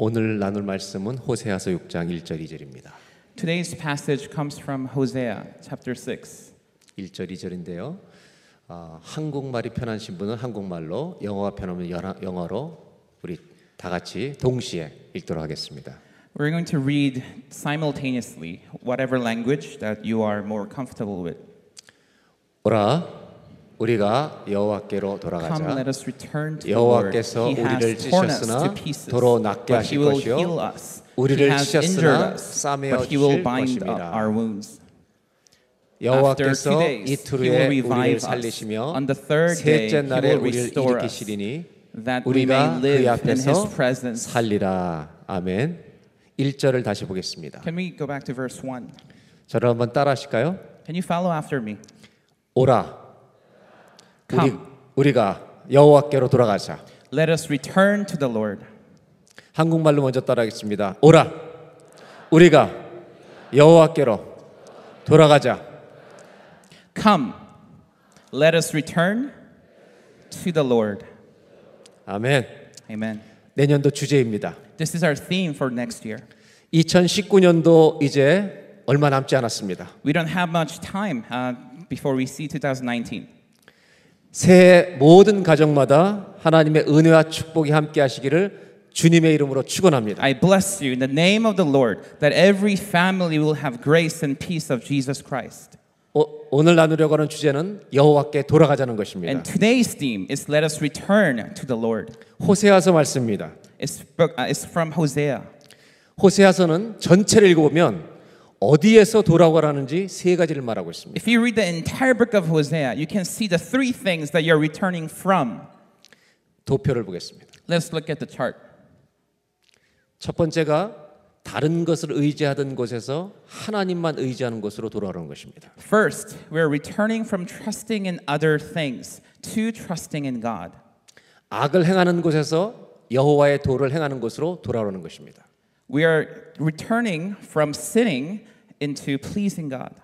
오늘 나눌 말씀은 호세아서 6장 1절 2절입니다. Today's passage comes from Hosea chapter 6. 1절 2절인데요. 한국말이 편하신 분은 한국말로, 영어가 편하면 영어로 우리 다 같이 동시에 읽도록 하겠습니다. We're going to read simultaneously whatever language that you are more comfortable with. 오라, 우리가 여호와께로 Come, 돌아가자. let us return to the Lord. 여호와께서 He 우리를 has torn us 찌셨으나 to pieces, 도로 낫게 but 하실 He will 것이요 heal us. He 우리를 has injured 찌셨으나 us, 싸매어 but He will 주실 bind up 것임이라. our wounds. 여호와께서 After 2 days, 이틀 He will 후에 revive 우리를 us. 살리시며 On the third day, 셋째 He 날에 will 우리를 restore us, 일으키시리니 that we may 우리가 그의 live in 앞에서 His presence. 살리라. 아멘. 1절을 다시 보겠습니다. Can we go back to verse 1? 저를 한번 따라 하실까요? Can you follow after me? 오라, Come. 우리가 여호와께로 돌아가자. Let us return to the Lord. 한국말로 먼저 따라하겠습니다. 오라, 우리가 여호와께로 돌아가자. Come, let us return to the Lord. 아멘. Amen. 내년도 주제입니다. This is our theme for next year. 2019년도 이제 얼마 남지 않았습니다. We don't have much time before we see 2019. 새해 모든 가정마다 하나님의 은혜와 축복이 함께 하시기를 주님의 이름으로 축원합니다. I bless you in the name of the Lord that every family will have grace and peace of Jesus Christ. 오늘 나누려고 하는 주제는 여호와께 돌아가자는 것입니다. And today's theme is let us return to the Lord. 호세아서 말씀입니다. It's from Hosea. 호세아서는 전체를 읽어보면 어디에서 돌아가라는지 세 가지를 말하고 있습니다. If you read the entire book of Hosea, you can see the three things that you're returning from. 도표를 보겠습니다. Let's look at the chart. 첫 번째가 다른 것을 의지하던 곳에서 하나님만 의지하는 곳으로 돌아오는 것입니다. First, we're returning from trusting in other things to trusting in God. 악을 행하는 곳에서 여호와의 도를 행하는 곳으로 돌아오는 것입니다. We are returning from sinning into pleasing God.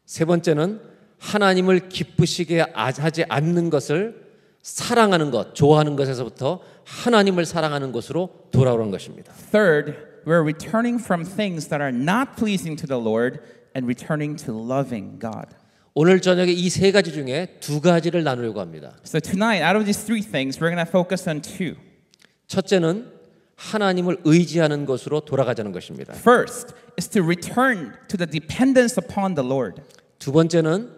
세 번째는 하나님을 기쁘시게 하지 않는 것을 사랑하는 것, 좋아하는 것에서부터 하나님을 사랑하는 곳으로 돌아오는 것입니다. Third, we're returning from things that are not pleasing to the Lord and returning to loving God. 오늘 저녁에 이 세 가지 중에 두 가지를 나누려고 합니다. So tonight, out of these three things, we're going to focus on two. 첫째는 하나님을 의지하는 것으로 돌아가자는 것입니다. First is to return to the dependence upon the Lord. 두 번째는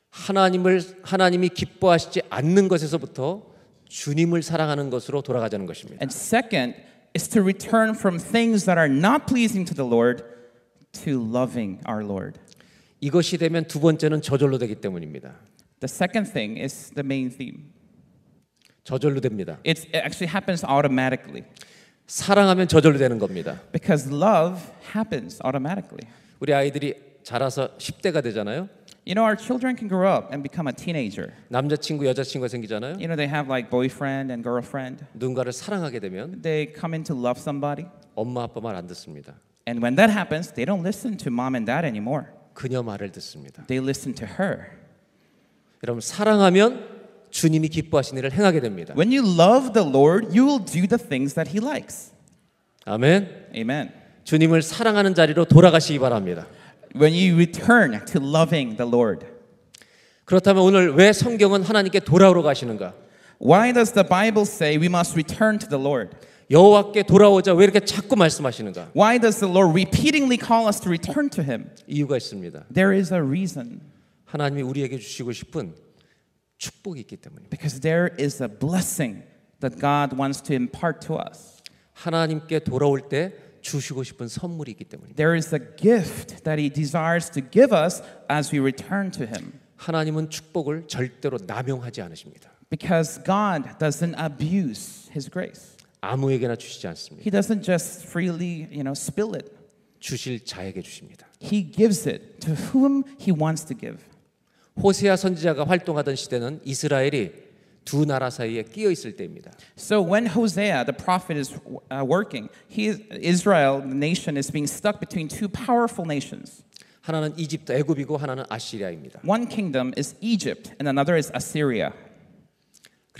하나님이 기뻐하시지 않는 것에서부터 주님을 사랑하는 것으로 돌아가자는 것입니다. And second is to return from things that are not pleasing to the Lord to loving our Lord. 이것이 되면 두 번째는 저절로 되기 때문입니다. The second thing is the main theme. 저절로 됩니다. It actually happens automatically. 사랑하면 저절로 되는 겁니다. Because love happens automatically. 우리 아이들이 자라서 10대가 되잖아요. You know, our children can grow up and become a teenager. 남자친구, 여자친구가 생기잖아요. You know, they have like boyfriend and girlfriend. 누군가를 사랑하게 되면 They come in to love somebody. 엄마 아빠 말 안 듣습니다. And when that happens, they don't listen to mom and dad anymore. 그녀 말을 듣습니다. They listen to her. 여러분, 사랑하면 주님이 기뻐하시는 일을 행하게 됩니다. When you love the Lord, you will do the things that He likes. 아멘. Amen. 주님을 사랑하는 자리로 돌아가시기 바랍니다. When you return to loving the Lord. 그렇다면 오늘 왜 성경은 하나님께 돌아오러 가시는가? Why does the Bible say we must return to the Lord? 여호와께 돌아오자 왜 이렇게 자꾸 말씀하시는가? Why does the Lord repeatedly call us to return to Him? 이유가 있습니다. There is a reason. 하나님이 우리에게 주시고 싶은 축복이 있기 때문입니다. Because there is a blessing that God wants to impart to us. 하나님께 돌아올 때 주시고 싶은 선물이 있기 때문입니다. There is a gift that He desires to give us as we return to Him. 하나님은 축복을 절대로 남용하지 않으십니다. Because God doesn't abuse His grace. 아무에게나 주시지 않습니다. He doesn't just freely, spill it. 주실 자에게 주십니다. He gives it to whom He wants to give. 호세아 선지자가 활동하던 시대는 이스라엘이 두 나라 사이에 끼어 있을 때입니다. So when Hosea, the prophet, is working, Israel, the nation, is being stuck between two powerful nations. 하나는 이집트 애굽이고 하나는 아시리아입니다. One kingdom is Egypt and another is Assyria.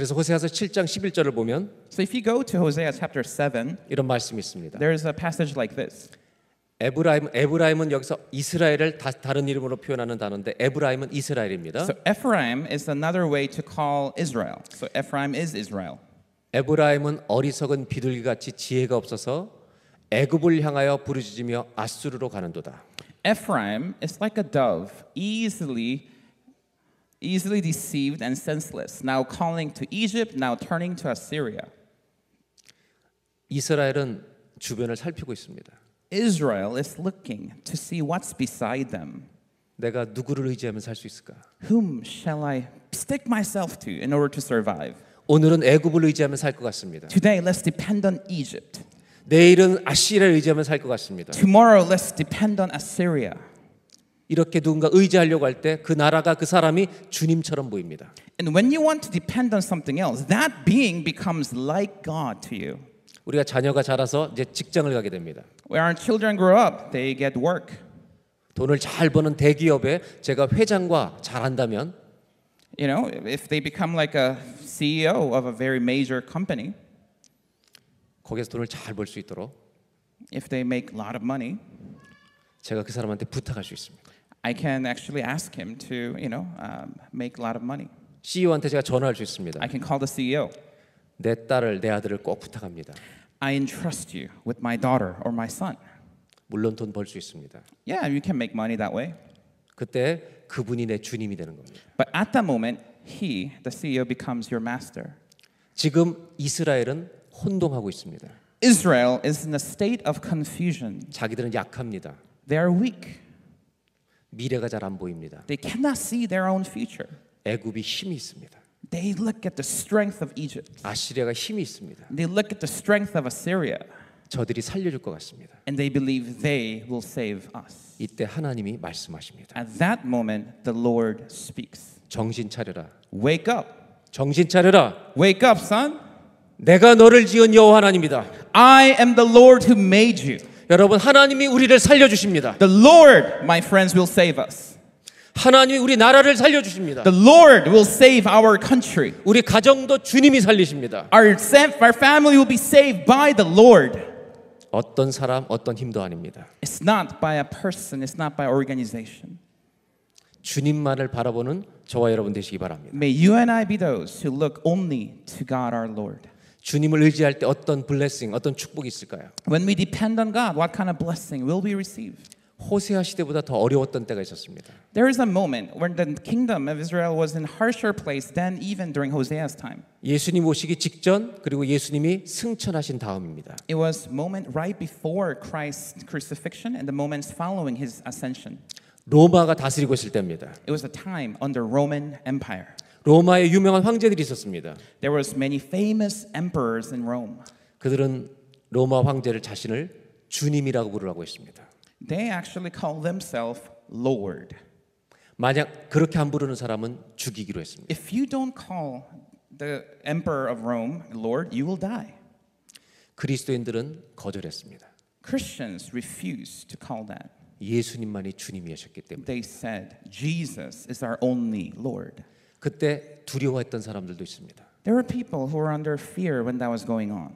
그래서 호세아서 7장 11절을 보면 So if you go to Hosea chapter 7, 이런 말씀이 있습니다. there's a passage like this. 에브라임은 여기서 이스라엘을 다른 이름으로 표현하는 단어인데 에브라임은 이스라엘입니다. So Ephraim is another way to call Israel. So Ephraim is Israel. 에브라임은 어리석은 비둘기같이 지혜가 없어서 애굽을 향하여 부르짖으며 아수르로 가는도다. Ephraim is like a dove, easily deceived and senseless, now calling to Egypt, now turning to Assyria. 이스라엘은 주변을 살피고 있습니다. Israel is looking to see what's beside them. 내가 누구를 의지하면 살 수 있을까? Whom shall I stick myself to in order to survive? 오늘은 애굽을 의지하면 살 것 같습니다. Today, let's depend on Egypt. 내일은 아시리아를 의지하면 살 것 같습니다. Tomorrow, let's depend on Assyria. 이렇게 누군가 의지하려고 할 때 그 나라가 그 사람이 주님처럼 보입니다. And when you want to depend on something else, that being becomes like God to you. 우리가 자녀가 자라서 이제 직장을 가게 됩니다. When our children grow up, they get work. 돈을 잘 버는 대기업에 제가 회장과 잘한다면 You know, if they become like a CEO of a very major company, 거기서 돈을 잘 벌 수 있도록 if they make a lot of money, 제가 그 사람한테 부탁할 수 있습니다. I can actually ask him to, make a lot of money. CEO한테 제가 전화할 수 있습니다. I can call the CEO. 내 딸을 내 아들을 꼭 부탁합니다. I entrust you with my daughter or my son. 물론 돈 벌 수 있습니다. Yeah, you can make money that way. 그때 그분이 내 주님이 되는 겁니다. But at that moment, he, the CEO, becomes your master. 지금 이스라엘은 혼동하고 있습니다. Israel is in a state of confusion. 자기들은 약합니다. They are weak. 미래가 잘 안 보입니다. They cannot see their own future. 애굽이 힘이 있습니다. They look at the strength of Egypt. 아시리아가 힘이 있습니다. They look at the strength of Assyria. 저들이 살려줄 것 같습니다. And they believe they will save us. 이때 하나님이 말씀하십니다. At that moment, the Lord speaks. 정신 차려라. Wake up. 정신 차려라. Wake up, son. 내가 너를 지은 여호와 하나님이다. I am the Lord who made you. 여러분, 하나님이 우리를 살려주십니다. The Lord, my friends, will save us. 하나님이 우리 나라를 살려주십니다. The Lord will save our country. 우리 가정도 주님이 살리십니다. Our family will be saved by the Lord. 어떤 사람, 어떤 힘도 아닙니다. It's not by a person. It's not by organization. 주님만을 바라보는 저와 여러분 되시기 바랍니다. May you and I be those who look only to God our Lord. 주님을 의지할 때 어떤 블레싱, 어떤 축복이 있을까요? When we depend on God, what kind of blessing will we receive? 호세아 시대보다 더 어려웠던 때가 있었습니다. There is a moment when the kingdom of Israel was in a harsher place than even during Hosea's time. 예수님 오시기 직전 그리고 예수님이 승천하신 다음입니다. It was a moment right before Christ's crucifixion and the moments following his ascension. 로마가 다스리고 있을 때입니다. It was a time under Roman Empire. 로마에 유명한 황제들이 있었습니다. There was many famous emperors in Rome. 그들은 로마 황제를 자신을 주님이라고 부르라고 했습니다. They actually call themselves Lord. 만약 그렇게 안 부르는 사람은 죽이기로 했습니다. If you don't call the emperor of Rome Lord, you will die. 그리스도인들은 거절했습니다. Christians refused to call that. 예수님만이 주님이셨기 때문에. They said, Jesus is our only Lord. 그때 두려워했던 사람들도 있습니다. There were people who were under fear when that was going on.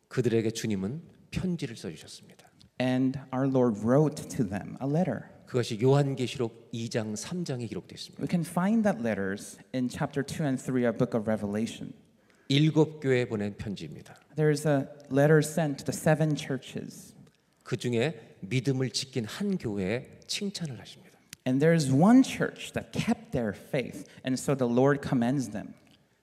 그들에게 주님은 편지를 써주셨습니다. And our Lord wrote to them a letter. 그것이 요한계시록 2장 3장에 기록되어 있습니다. We can find that letters in chapter 2 and 3 of Book of Revelation. 7 교회에 보낸 편지입니다. There is a letter sent to the 7 churches. 그 중에 믿음을 지킨 한 교회에 칭찬을 하십니다. And there is one church that kept their faith, and so the Lord commends them.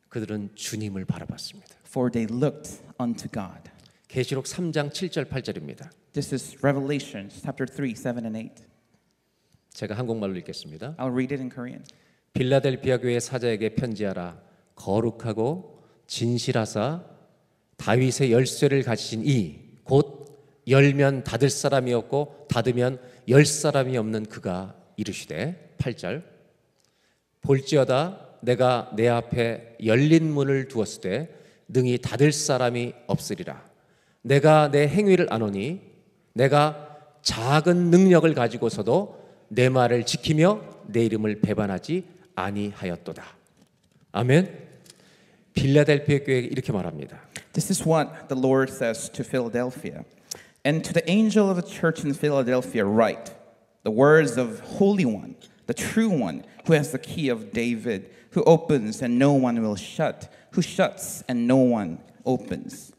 그들은 주님을 바라봤습니다. For they looked unto God. 계시록 3장 7절 8절입니다. This is Revelation chapter 3, 7 and 8. 제가 한국말로 읽겠습니다. I'll read it in Korean. 빌라델피아 교회 사자에게 편지하라. 거룩하고 진실하사 다윗의 열쇠를 가지신 이 곧 열면 닫을 사람이 없고 닫으면 열 사람이 없는 그가 이르시되 8절 볼지어다 내가 내 앞에 열린 문을 두었을 때 능히 닫을 사람이 없으리라. 내가 내 행위를 아노니 내가 작은 능력을 가지고서도 내 말을 지키며 내 이름을 배반하지 아니하였도다. 아멘. 빌라델피아 교회에 이렇게 말합니다. This is what the Lord says to Philadelphia. And to the angel of the church in Philadelphia write, the words of Holy One, the true one, who has the key of David, who opens and no one will shut, who shuts and no one opens.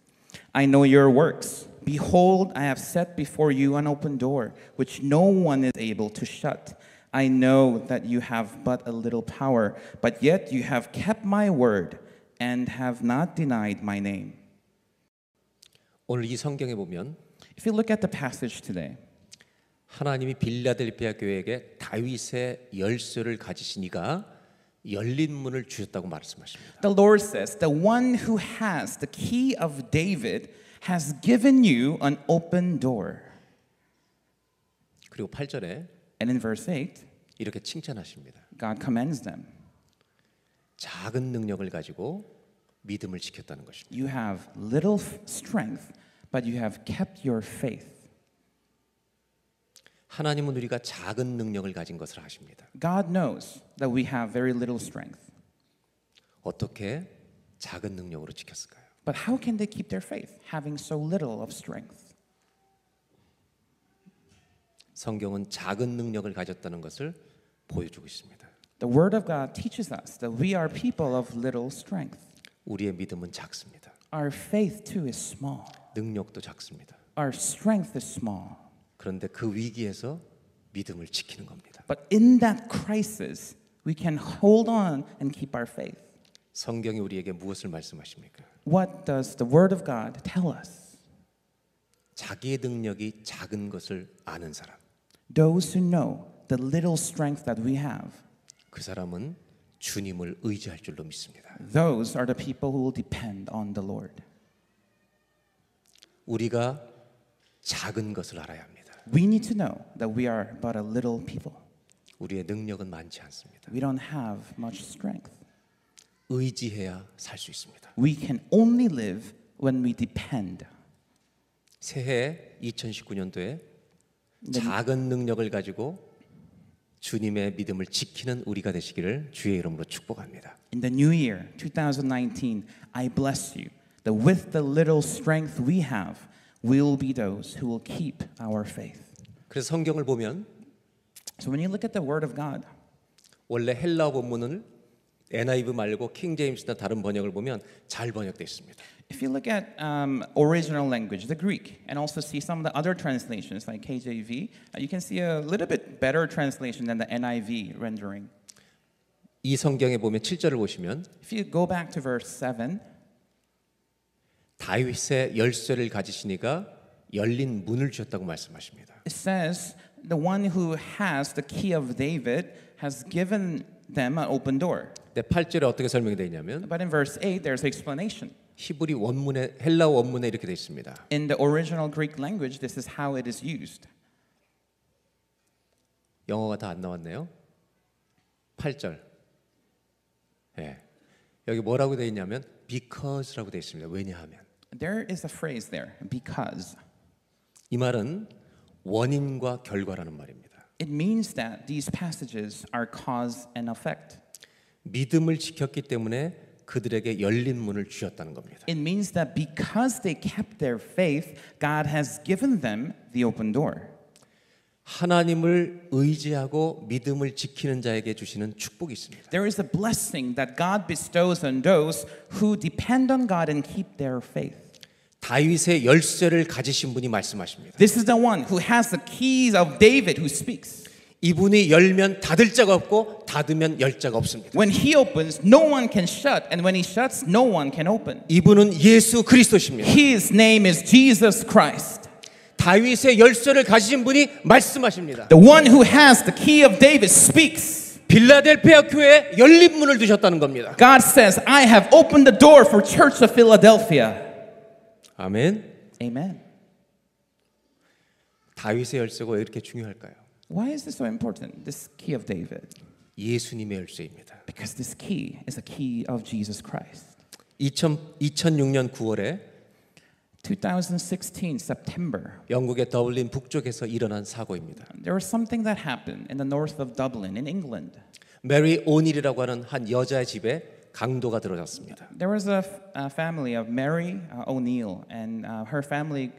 I know your works. Behold, I have set before you an open door, which no one is able to shut. I know that you have but a little power, but yet you have kept my word and have not denied my name. 오늘 이 성경에 보면 If you look at the passage today, 하나님이 빌라델피아 교회에게 다윗의 열쇠를 가지신 이가 열린 문을 주셨다고 말씀하십니다. the Lord says, the one who has the key of David has given you an open door. 그리고 8절에 And in verse 8, 이렇게 칭찬하십니다. God commends them. 작은 능력을 가지고 믿음을 지켰다는 것입니다. You have little strength, but you have kept your faith. 하나님은 우리가 작은 능력을 가진 것을 아십니다. God knows that we have very little strength. 어떻게 작은 능력으로 지켰을까요? But how can they keep their faith, having so little of strength? 성경은 작은 능력을 가졌다는 것을 보여주고 있습니다. The Word of God teaches us that we are people of little strength. 우리의 믿음은 작습니다. Our faith too is small. 능력도 작습니다. Our strength is small. 그런데 그 위기에서 믿음을 지키는 겁니다. But in that crisis, we can hold on and keep our faith. 성경이 우리에게 무엇을 말씀하십니까? What does the Word of God tell us? 자기의 능력이 작은 것을 아는 사람. Those who know the little strength that we have, 그 사람은 주님을 의지할 줄로 믿습니다. those are the people who will depend on the Lord. 우리가 작은 것을 알아야 합니다. We need to know that we are but a little people. 우리의 능력은 많지 않습니다. We don't have much strength. 의지해야 살 수 있습니다. We can only live when we depend. 새해 2019년도에 작은 능력을 가지고 주님의 믿음을 지키는 우리가 되시기를 주의 이름으로 축복합니다. In the new year, 2019, I bless you that with the little strength we have, we will be those who will keep our faith. 그래서 성경을 보면 So when you look at the Word of God, 원래 헬라어 본문을 NIV 말고 킹 제임스나 다른 번역을 보면 잘 번역되어 있습니다. if you look at original language, the Greek, and also see some of the other translations like KJV, you can see a little bit better translation than the NIV rendering. 이 성경에 보면 7절을 보시면 If you go back to verse 7, 다윗의 열쇠를 가지시니가 열린 문을 주셨다고 말씀하십니다. it says, the one who has the key of David has given them an open door. 근데 8절에 어떻게 설명이 되어 있냐면 But in verse 8, there's explanation. 히브리 원문에 헬라어 원문에 이렇게 되어 있습니다. In the original Greek language, this is how it is used. 영어가 다 안 나왔네요. 8절. 예. 여기 뭐라고 되어 있냐면 because라고 되어 있습니다. 왜냐하면. There is a phrase there, because. 이 말은 원인과 결과라는 말입니다. It means that these passages are cause and effect. 믿음을 지켰기 때문에 그들에게 열린 문을 주셨다는 겁니다. It means that because they kept their faith, God has given them the open door. 하나님을 의지하고 믿음을 지키는 자에게 주시는 축복이 있습니다. There is a blessing that God bestows on those who depend on God and keep their faith. 다윗의 열쇠를 가지신 분이 말씀하십니다. This is the one who has the keys of David who speaks. 이분이 열면 닫을 자가 없고 닫으면 열 자가 없습니다. When he opens, no one can shut, and when he shuts, no one can open. 이분은 예수 그리스도십니다. His name is Jesus Christ. 다윗의 열쇠를 가지신 분이 말씀하십니다. The one who has the key of David speaks. 빌라델피아 교회에 열린 문을 두셨다는 겁니다. God says, I have opened the door for Church of Philadelphia. 아멘. Amen. 다윗의 열쇠가 왜 이렇게 중요할까요? Why is this so important, this key of David? 예수님의 열쇠입니다. Because this key is a key of Jesus Christ. 2006년 9월에 2016 September, 영국의 더블린 북쪽에서 일어난 사고입니다. there was something that happened in the north of Dublin in England. 메리 오닐이라고 하는 한 여자의 집에 강도가 들어갔습니다. There was a family of Mary O'Neill, and her family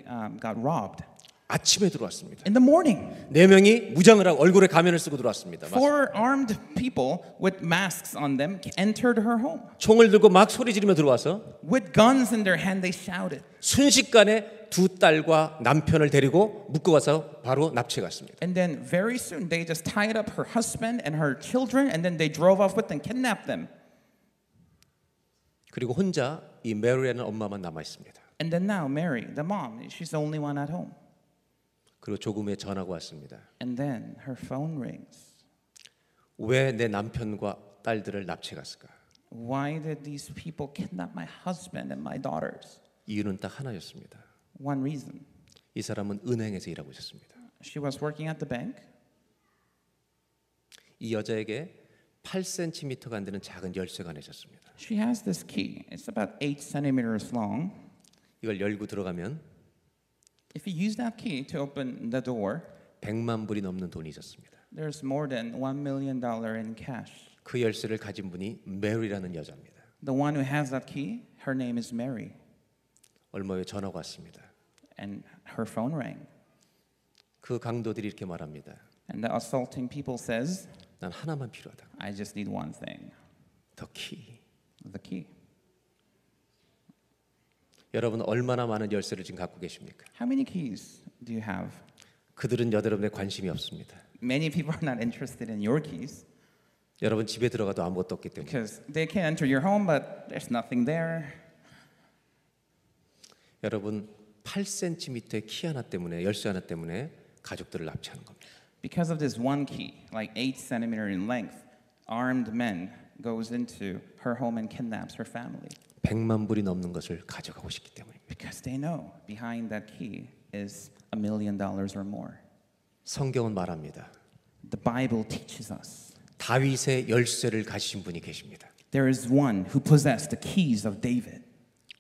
got robbed. 아침에 들어왔습니다. In the morning, 네 명이 무장을 하고 얼굴에 가면을 쓰고 들어왔습니다. four armed people with masks on them entered her home. 총을 들고 막 소리 지르며 들어와서 With guns in their hand, they shouted. 순식간에 두 딸과 남편을 데리고 묶고 가서 바로 납치해 갔습니다. And then very soon, they just tied up her husband and her children, and then they drove off with them, kidnapped them. 그리고 혼자 이 메리라는 엄마만 남아 있습니다. And then now, Mary, the mom, she's the only one at home. 그리고 조금 후에 전화가 왔습니다. And then her phone rings. 왜 내 남편과 딸들을 납치해 갔을까? Why did these people kidnap my husband and my daughters? 이유는 딱 하나였습니다. One reason. 이 사람은 은행에서 일하고 있었습니다. She was working at the bank. 이 여자에게 8cm가 안 되는 작은 열쇠가 하나 있었습니다. She has this key. It's about 8 centimeters long. 이걸 열고 들어가면 If you use that key to open the door, 100만 불이 넘는 돈이 있었습니다. there's more than $1 million in cash. 그 열쇠를 가진 분이 메리라는 여자입니다. The one who has that key, her name is Mary. 얼마 후에 전화가 왔습니다. And her phone rang. 그 강도들이 이렇게 말합니다. And the assaulting people says, 난 하나만 필요하다. I just need one thing, 더 키. the key. 여러분 얼마나 많은 열쇠를 지금 갖고 계십니까? How many keys do you have? 그들은 여러분에 관심이 없습니다. Many people are not interested in your keys 여러분 집에 들어가도 아무것도 없기 때문에. because they can enter your home, but there's nothing there. 여러분 8cm의 키 하나 때문에 열쇠 하나 때문에 가족들을 납치하는 겁니다. Because of this one key, like 8 centimeters in length, armed men goes into her home and kidnaps her family. 100만 불이 넘는 것을 가져가고 싶기 때문입니다. Because they know behind that key is $1 million or more. 성경은 말합니다. The Bible teaches us 다윗의 열쇠를 가지신 분이 계십니다. there is one who possessed the keys of David.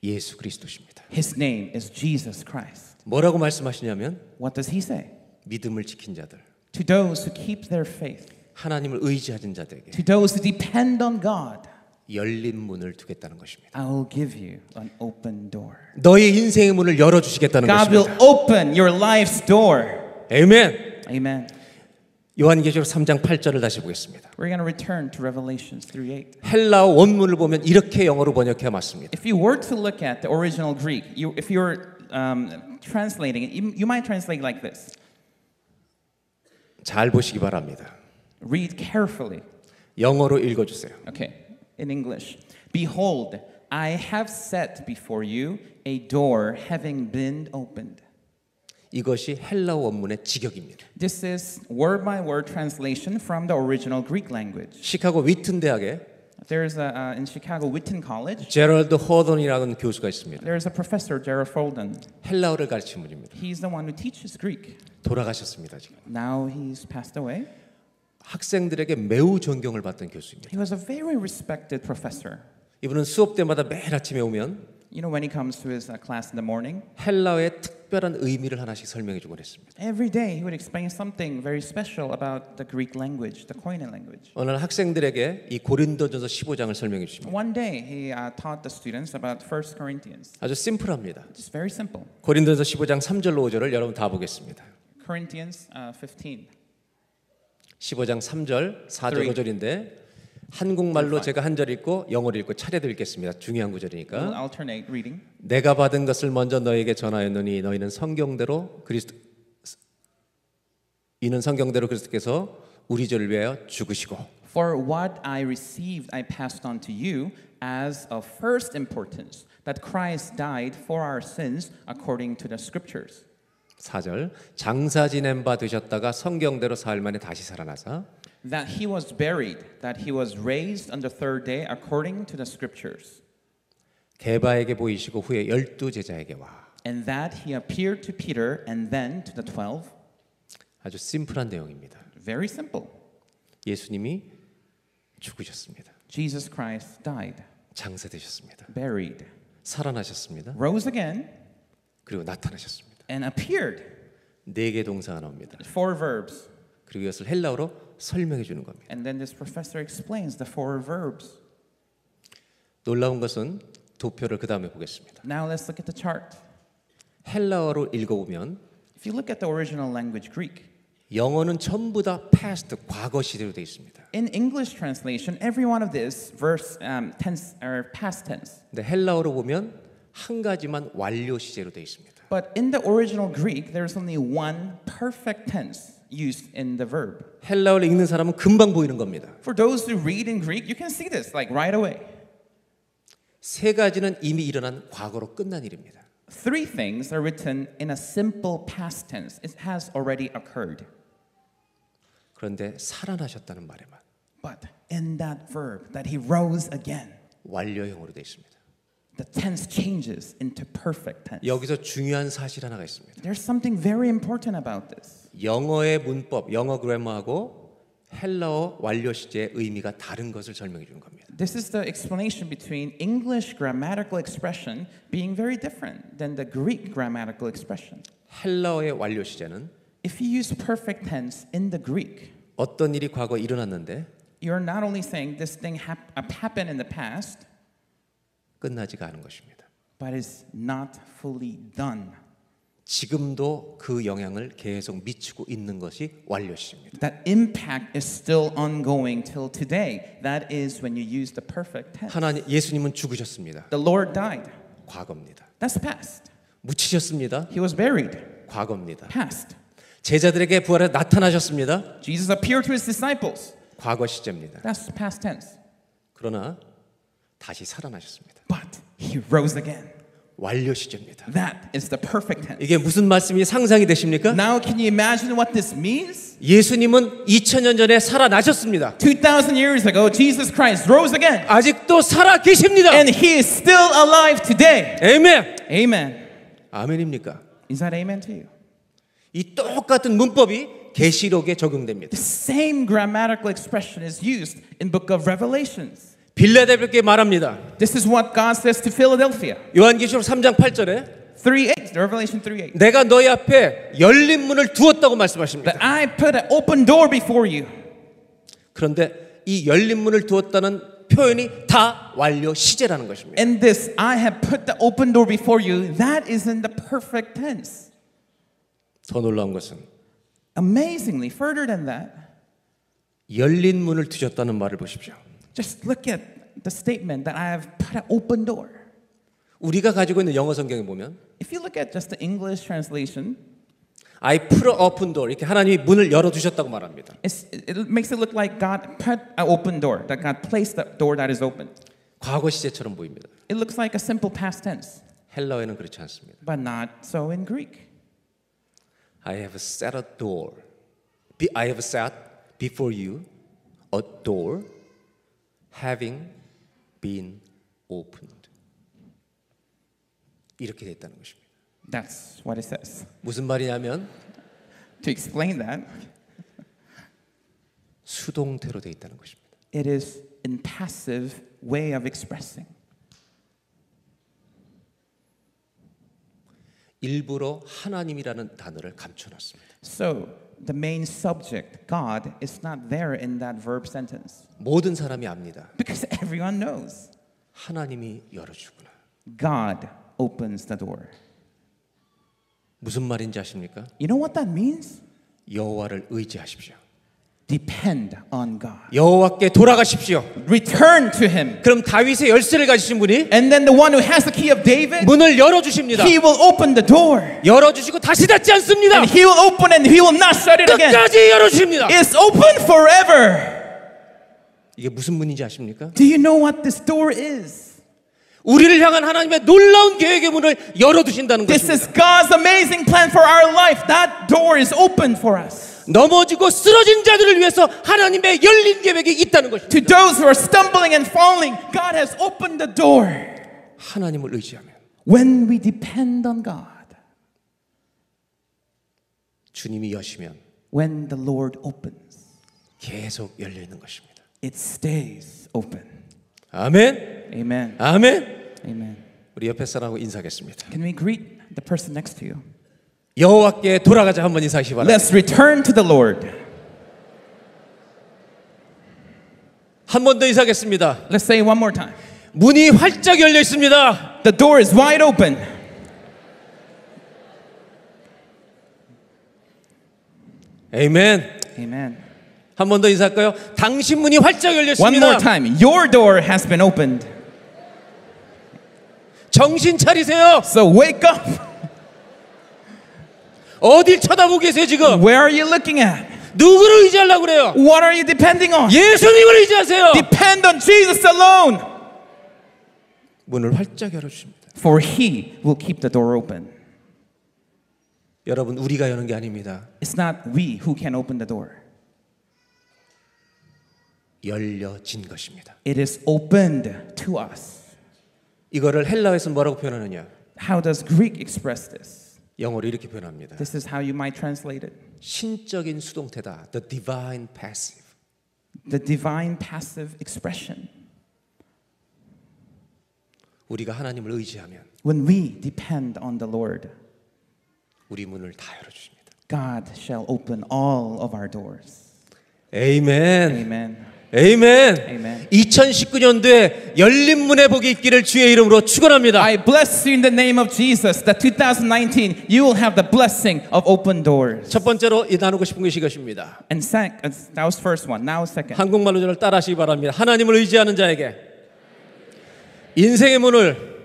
예수 그리스도십니다. His name is Jesus Christ. 뭐라고 말씀하시냐면 What does he say? 믿음을 지킨 자들, To those who keep their faith, 하나님을 의지하는 자들에게 to those who depend on God, 열린 문을 두겠다는 것입니다. I will give you an open door. 너의 인생의 문을 열어 주시겠다는 God will 것입니다. open your life's door. 아멘. Amen. 요한계시록 3장 8절을 다시 보겠습니다. We're going to return to Revelations 3:8. 헬라어 원문을 보면 이렇게 영어로 번역해 맞습니다. If you were to look at the original Greek, if you're translating it, you might translate like this. 잘 보시기 바랍니다. Read carefully. 영어로 읽어주세요. Okay, in English. Behold, I have set before you a door having been opened. 이것이 헬라어 원문의 직역입니다. This is word by word translation from the original Greek language. 시카고 위튼 대학에 There's in Chicago Wheaton College. 제럴드 호던이라는 교수가 있습니다. There's a professor, Gerald Folden. 헬라어를 가르친 분입니다. He's the one who teaches Greek. 돌아가셨습니다. 지금 Now he's passed away. 학생들에게 매우 존경을 받던 교수입니다. He was a very respected professor. 이분은 수업 때마다 매일 아침에 오면 You know, when he comes to his class in the morning, 헬라어의 특별한 의미를 하나씩 설명해 주곤 했습니다. every day he would explain something very special about the Greek language, the Koine language. 어느 날 학생들에게 이 고린도전서 15장을 설명해 주십니다. One day he taught the students about 1 Corinthians. 아주 심플합니다. It's very simple. 고린도전서 15장 3절로 5절을 여러분 다 보겠습니다. Corinthians 15. 15장 3절, 4절, 5절인데 한국말로 제가 한 절 읽고 영어로 읽고 차례도 읽겠습니다. 중요한 We'll 구절이니까. alternate reading. 내가 받은 것을 먼저 너에게 전하였노니 너희는 성경대로 이는 성경대로 그리스도께서 우리 죄를 위하여 죽으시고 For what I received I passed on to you as of first importance, that Christ died for our sins according to the scriptures. 4절 장사 지낸 바 되셨다가 성경대로 사흘 만에 다시 살아나사 That he was buried, that he was raised on the third day according to the scriptures. 게바에게 보이시고 후에 12 제자에게 와. And that he appeared to Peter and then to the 12. 아주 심플한 내용입니다. Very simple. 예수님이 죽으셨습니다. Jesus Christ died, 장사되셨습니다. buried, 살아나셨습니다. rose again, 그리고 나타나셨습니다. and appeared. 네 개 동사가 나옵니다. 4 verbs. 그리고 이것을 헬라어로 설명해 주는 겁니다. And then this professor explains the 4 verbs. 놀라운 것은 도표를 그 다음에 보겠습니다. Now let's look at the chart. 헬라어로 읽어보면 If you look at the original language Greek, 영어는 전부 다 past, 과거 시대로 되어 있습니다. in English translation, every one of this verse tense or past tense. 근데 헬라어로 보면 한 가지만 완료 시제로 되어 있습니다. But in the original Greek, there's only one perfect tense used in the verb. 헬라어를 읽는 사람은 금방 보이는 겁니다. For those who read in Greek, you can see this like right away. 세 가지는 이미 일어난 과거로 끝난 일입니다. Three things are written in a simple past tense. It has already occurred. 그런데 살아나셨다는 말에만 But in that verb, that he rose again, 완료형으로 되어 있습니다. the tense changes into perfect tense. 여기서 중요한 사실 하나가 있습니다. There's something very important about this. 영어의 문법, 영어 그래머하고 헬라어 완료 시제의 의미가 다른 것을 설명해 주는 겁니다. This is the explanation between English grammatical expression being very different than the Greek grammatical expression. 헬라어의 완료 시제는 If you use perfect tense in the Greek, 어떤 일이 과거에 일어났는데 you're not only saying this thing happened in the past, 끝나지가 않은 것입니다. but is not fully done. 지금도 그 영향을 계속 미치고 있는 것이 완료 시제입니다. That impact is still ongoing till today. That is when you use the perfect tense. 하나님 예수님은 죽으셨습니다. The Lord died. 과거입니다. That's past. 묻히셨습니다. He was buried. 과거입니다. Past. 제자들에게 부활해 나타나셨습니다. Jesus appeared to his disciples. 과거 시제입니다. That's past tense. 그러나 다시 살아나셨습니다. But he rose again. 완료 시제입니다. That is the perfect tense. 이게 무슨 말씀이 상상이 되십니까? Now can you imagine what this means? 예수님은 2000년 전에 살아나셨습니다. 2000 years ago, Jesus Christ rose again. 아직도 살아 계십니다. And he is still alive today. 아멘. Amen. 아멘입니까? Is that amen to you? 이 똑같은 문법이 계시록에 적용됩니다. The same grammatical expression is used in book of Revelations. 빌라델피아에 말합니다. This is what God says to Philadelphia. 요한계시록 3장 8절에 3:8, Revelation 3:8. 내가 너희 앞에 열린 문을 두었다고 말씀하십니다. That I put an open door before you. 그런데 이 열린 문을 두었다는 표현이 다 완료 시제라는 것입니다. And this, I have put the open door before you, that is in the perfect tense. 더 놀라운 것은 Amazingly, further than that, 열린 문을 두셨다는 말을 보십시오. just look at the statement that I have put an open door. 우리가 가지고 있는 영어 성경에 보면 If you look at just the English translation, I put an open door 이렇게 하나님이 문을 열어 두셨다고 말합니다. it makes it look like God put an open door, that God placed the door that is open. 과거 시제처럼 보입니다. It looks like a simple past tense, 헬라어에는 그렇지 않습니다. but not so in Greek. I have set a door. I have set before you a door having been opened. 이렇게 돼 있다는 것입니다. That's what it says. 무슨 말이냐면 To explain that, 수동태로 돼 있다는 것입니다. it is in passive way of expressing. 일부러 하나님이라는 단어를 감춰놨습니다. So the main subject, God, is not there in that verb sentence 모든 사람이 압니다. because everyone knows 하나님이 열어주구나. God opens the door. 무슨 말인지 아십니까? You know what that means? 여호와를 의지하십시오. Depend on God. 여호와께 돌아가십시오. Return to Him. 그럼 다윗의 열쇠를 가지신 분이 And then the one who has the key of David, 문을 열어주십니다. He will open the door. 열어주시고 다시 닫지 않습니다. And He will open and He will not shut it again. 끝까지 열어주십니다. It's open forever. 이게 무슨 문인지 아십니까? Do you know what this door is? 우리를 향한 하나님의 놀라운 계획의 문을 열어두신다는 This is 것입니다. God's amazing plan for our life. That door is open for us. 넘어지고 쓰러진 자들을 위해서 하나님의 열린 계획이 있다는 것입니다. To those who are stumbling and falling, God has opened the door. 하나님을 의지하면 When we depend on God, 주님이 여시면 when the Lord opens, 계속 열려 있는 것입니다. it stays open. 아멘. Amen. 아멘. Amen. 우리 옆에 사람하고 인사하겠습니다. Can we greet the person next to you? 여호와께 돌아가자 한번 인사하시기 바랍니다. Let's return to the Lord. 한 번 더 인사하겠습니다. Let's say it one more time. 문이 활짝 열려 있습니다. The door is wide open. 아멘. Amen. 한 번 더 인사할까요? 당신 문이 활짝 열려 One more 있습니다. time. Your door has been opened. 정신 차리세요. So wake up. 어딜 쳐다보고 계세요 지금? Where are you looking at? 누구를 의지하려고 그래요? What are you depending on? 예수님을 의지하세요. Depend on Jesus alone. 문을 활짝 열어주십니다. For he will keep the door open. 여러분 우리가 여는 게 아닙니다. It's not we who can open the door. 열려진 것입니다. It is opened to us. 이거를 헬라어에서 뭐라고 표현하느냐? How does Greek express this? 영어로 이렇게 표현합니다. This is how you might translate it. 신적인 수동태다. The divine passive. The divine passive expression. 우리가 하나님을 의지하면 When we depend on the Lord, 우리 문을 다 열어주십니다. God shall open all of our doors. 아멘. Amen. 아멘. Amen. 2019년도에 열린 문의 복이 있기를 주의 이름으로 축원합니다. I bless you in the name of Jesus that 2019 you will have the blessing of open doors. 첫 번째로 나누고 싶은 것이 이것입니다. And that was first one. Now second. 한국말로 저를 따라하시기 바랍니다. 하나님을 의지하는 자에게 인생의 문을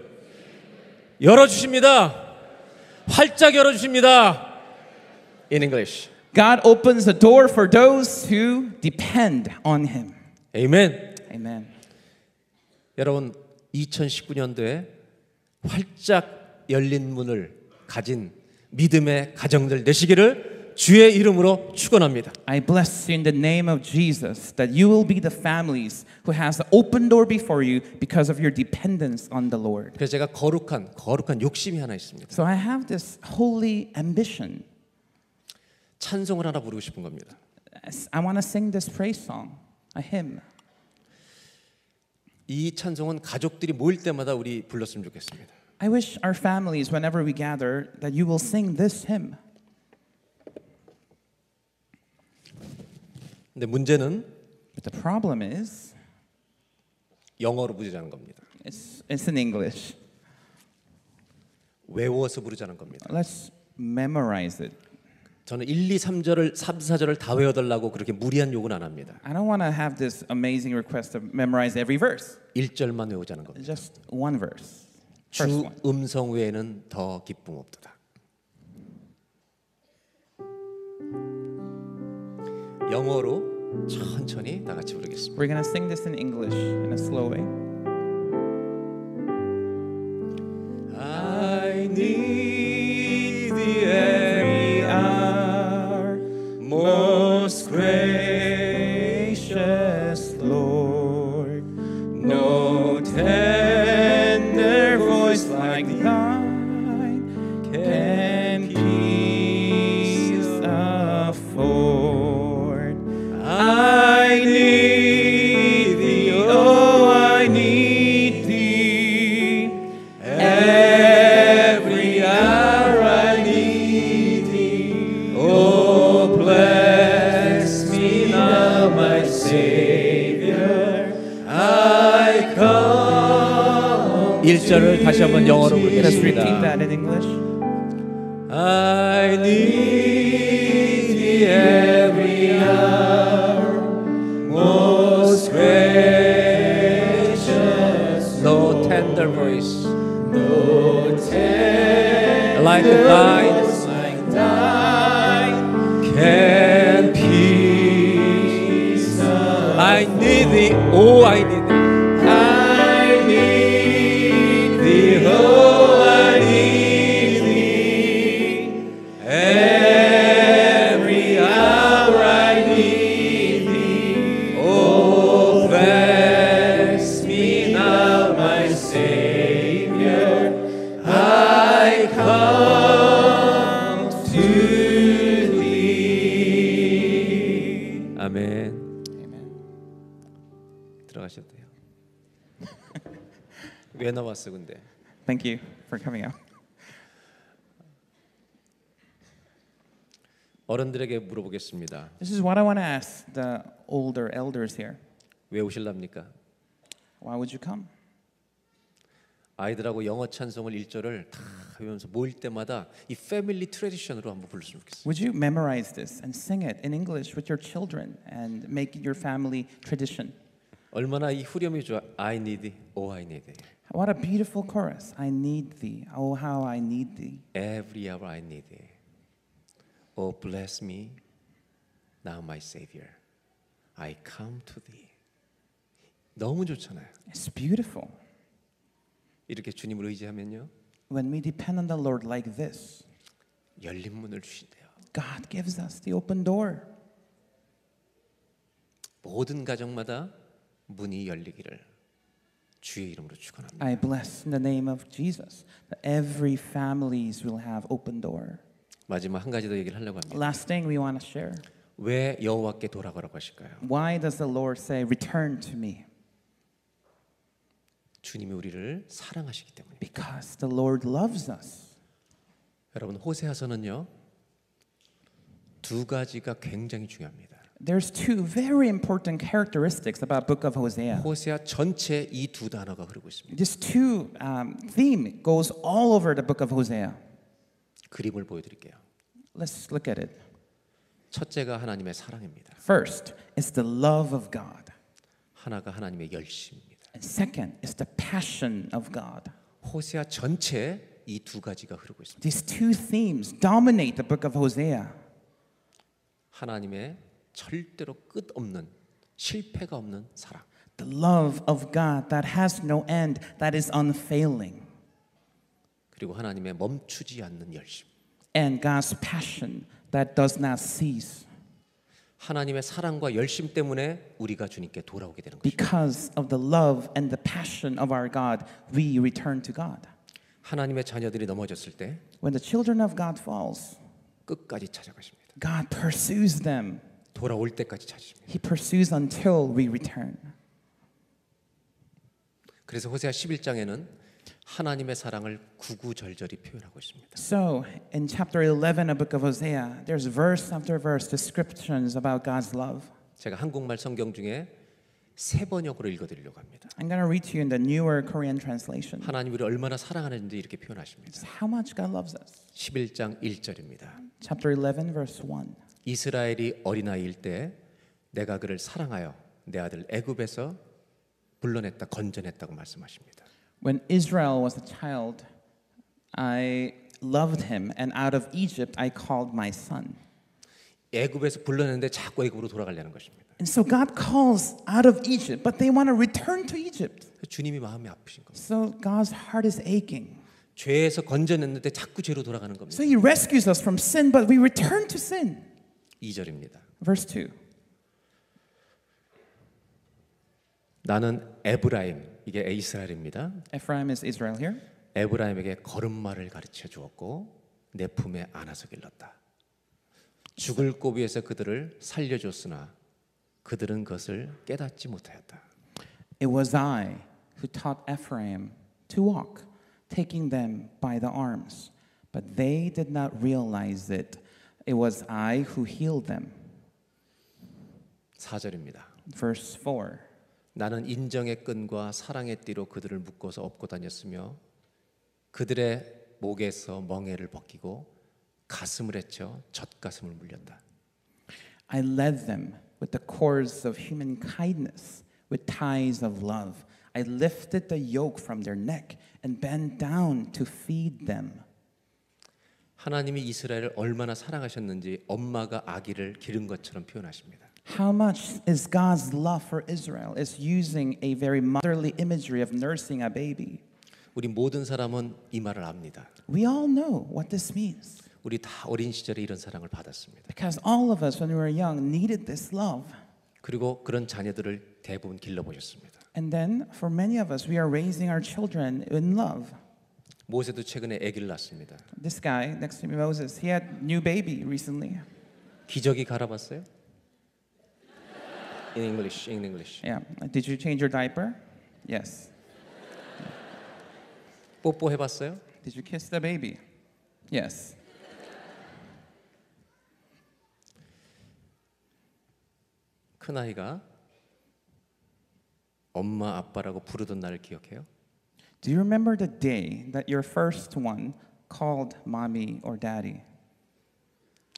열어주십니다. 활짝 열어주십니다. In English. God opens the door for those who depend on Him. 아멘. Amen. 여러분 2019년도에 활짝 열린 문을 가진 믿음의 가정들 되시기를 주의 이름으로 축원합니다. I bless you in the name of Jesus that you will be the families who has an open door before you because of your dependence on the Lord. 그래서 제가 거룩한 욕심이 하나 있습니다. So I have this holy ambition. 찬송을 하나 부르고 싶은 겁니다. I want to sing this praise song, a hymn. 이 찬송은 가족들이 모일 때마다 우리 불렀으면 좋겠습니다. I wish our families, whenever we gather, that you will sing this hymn. 근데 문제는 But the problem is, 영어로 부르자는 겁니다. it's in English. 외워서 부르자는 겁니다. Let's memorize it. 저는 1, 2, 3절을 3, 4절을 다 외워달라고 그렇게 무리한 요구는 안 합니다. I don't want to have this amazing request to memorize every verse. 1절만 외우자는 겁니다. Just one verse. First 주 one. 음성 외에는 더 기쁨 없도다. 영어로 천천히 다 같이 부르겠습니다. We're gonna sing this in English in a slow way. I need thee every hour, most gracious Lord. No tender voice like thine can peace afford. I need thee, oh, I need thee. Every hour I need thee. Oh, bless me now, my Savior. I come. 1절을 다시 한번 영어로 Let's repeat 부르겠습니다. that in English. I need thee every hour, most gracious. No tender voice, no tender like thine, can peace. I need thee, oh, I need thee. I need thee, oh, I need thee. Every hour I need thee. Oh, bless me now, my Savior. I come to thee. 아멘. 들어가셔도 돼요. 왜 나왔어 근데? Thank you for coming out. 어른들에게 물어보겠습니다. This is what I want to ask the older elders here. 왜 오실랍니까? Why would you come? 아이들하고 영어 찬송을 1절을 다 하면서 모일 때마다 이 패밀리 트래디션으로 한번 불렀으면 좋겠어요. Would you memorize this and sing it in English with your children and make it your family tradition? 얼마나 이 후렴이 좋아. I need, oh I need. What a beautiful chorus. I need thee. Oh, how I need thee. Every hour I need. Oh bless me, now my Savior. I come to thee. 너무 좋잖아요. It's beautiful. 이렇게 주님을 의지하면요. When we depend on the Lord like this, 열린 문을 주신대요. God gives us the open door. 모든 가정마다 문이 열리기를 주의 이름으로 축원합니다. I bless in the name of Jesus that every families will have open door. 마지막 한 가지 더 얘기를 하려고 합니다. Last thing we want to share. 왜 여호와께 돌아가라고 하실까요? Why does the Lord say, return to me? 주님이 우리를 사랑하시기 때문입니다. Because the Lord loves us. 여러분 호세아서는요. 두 가지가 굉장히 중요합니다. There's two very important characteristics about book of Hosea. 호세아 전체 이 두 단어가 흐르고 있습니다. This two theme goes all over the book of Hosea. 그림을 보여드릴게요. Let's look at it. 첫째가 하나님의 사랑입니다. First is the love of God. 하나가 하나님의 열심입니다. And second is the passion of God. 호세아 전체에 이 두 가지가 흐르고 있습니다. These two themes dominate the book of Hosea. 하나님의 절대로 끝없는 실패가 없는 사랑. The love of God that has no end, that is unfailing. 그리고 하나님의 멈추지 않는 열심. And God's passion that does not cease. 하나님의 사랑과 열심 때문에 우리가 주님께 돌아오게 되는 것입니다. Because of the love and the passion of our God, we return to God. 하나님의 자녀들이 넘어졌을 때 When the children of God falls, 끝까지 찾아가십니다. God pursues them. 돌아올 때까지 찾으십니다. He pursues until we return. 그래서 호세아 11장에는 하나님의 사랑을 구구절절히 표현하고 있습니다. So, in chapter 11 of book of Hosea, there's verse after verse descriptions about God's love. 제가 한국말 성경 중에 세 번역으로 읽어드리려고 합니다. I'm going to read to you in the newer Korean translation. 하나님 우리를 얼마나 사랑하는지 이렇게 표현하십니다. How much God loves us. 11장 1절입니다. Chapter 11 verse 1. 이스라엘이 어린아이일 때 내가 그를 사랑하여 내 아들 애굽에서 불러냈다 건져냈다고 말씀하십니다. When Israel was a child, I loved him, and out of Egypt I called my son. 애굽에서 불러냈는데 자꾸 애굽으로 돌아가려는 것입니다. And so God calls out of Egypt, but they want to return to Egypt. 주님이 마음이 아프신 겁니다. So God's heart is aching. 죄에서 건져냈는데 자꾸 죄로 돌아가는 겁니다. So he rescues us from sin, but we return to sin. 2절입니다. Verse 2. 나는 에브라임, 이게 이스라엘입니다. Ephraim is Israel here. 에브라임에게 걸음마를 가르쳐 주었고 내 품에 안아서 길렀다. 죽을 고비에서 그들을 살려줬으나 그들은 그것을 깨닫지 못하였다. It was I who taught Ephraim to walk, taking them by the arms, but they did not realize it. It was I who healed them. 4절입니다. Verse 4. 나는 인정의 끈과 사랑의 띠로 그들을 묶어서 업고 다녔으며 그들의 목에서 멍에를 벗기고 가슴을 헤쳐 젖가슴을 물렸다. I led them with the cords of human kindness, with ties of love. I lifted the yoke from their neck and bent down to feed them. 하나님이 이스라엘을 얼마나 사랑하셨는지 엄마가 아기를 기른 것처럼 표현하십니다. How much is God's love for Israel is using a very motherly imagery of nursing a baby. 우리 모든 사람은 이 말을 압니다. We all know what this means. 우리 다 어린 시절에 이런 사랑을 받았습니다. Because all of us when we were young needed this love. 그리고 그런 자녀들을 대부분 길러보셨습니다. And then for many of us we are raising our children in love. 모세도 최근에 아기를 낳았습니다. This guy next to me, Moses, he had new baby recently. 기저귀 갈아봤어요? In English. Yeah. Did you change your diaper? Yes. 뽀뽀해봤어요? Did you kiss the baby? Yes. 큰 아이가 엄마 아빠라고 부르던 날을 기억해요? Do you remember the day that your first one called mommy or daddy?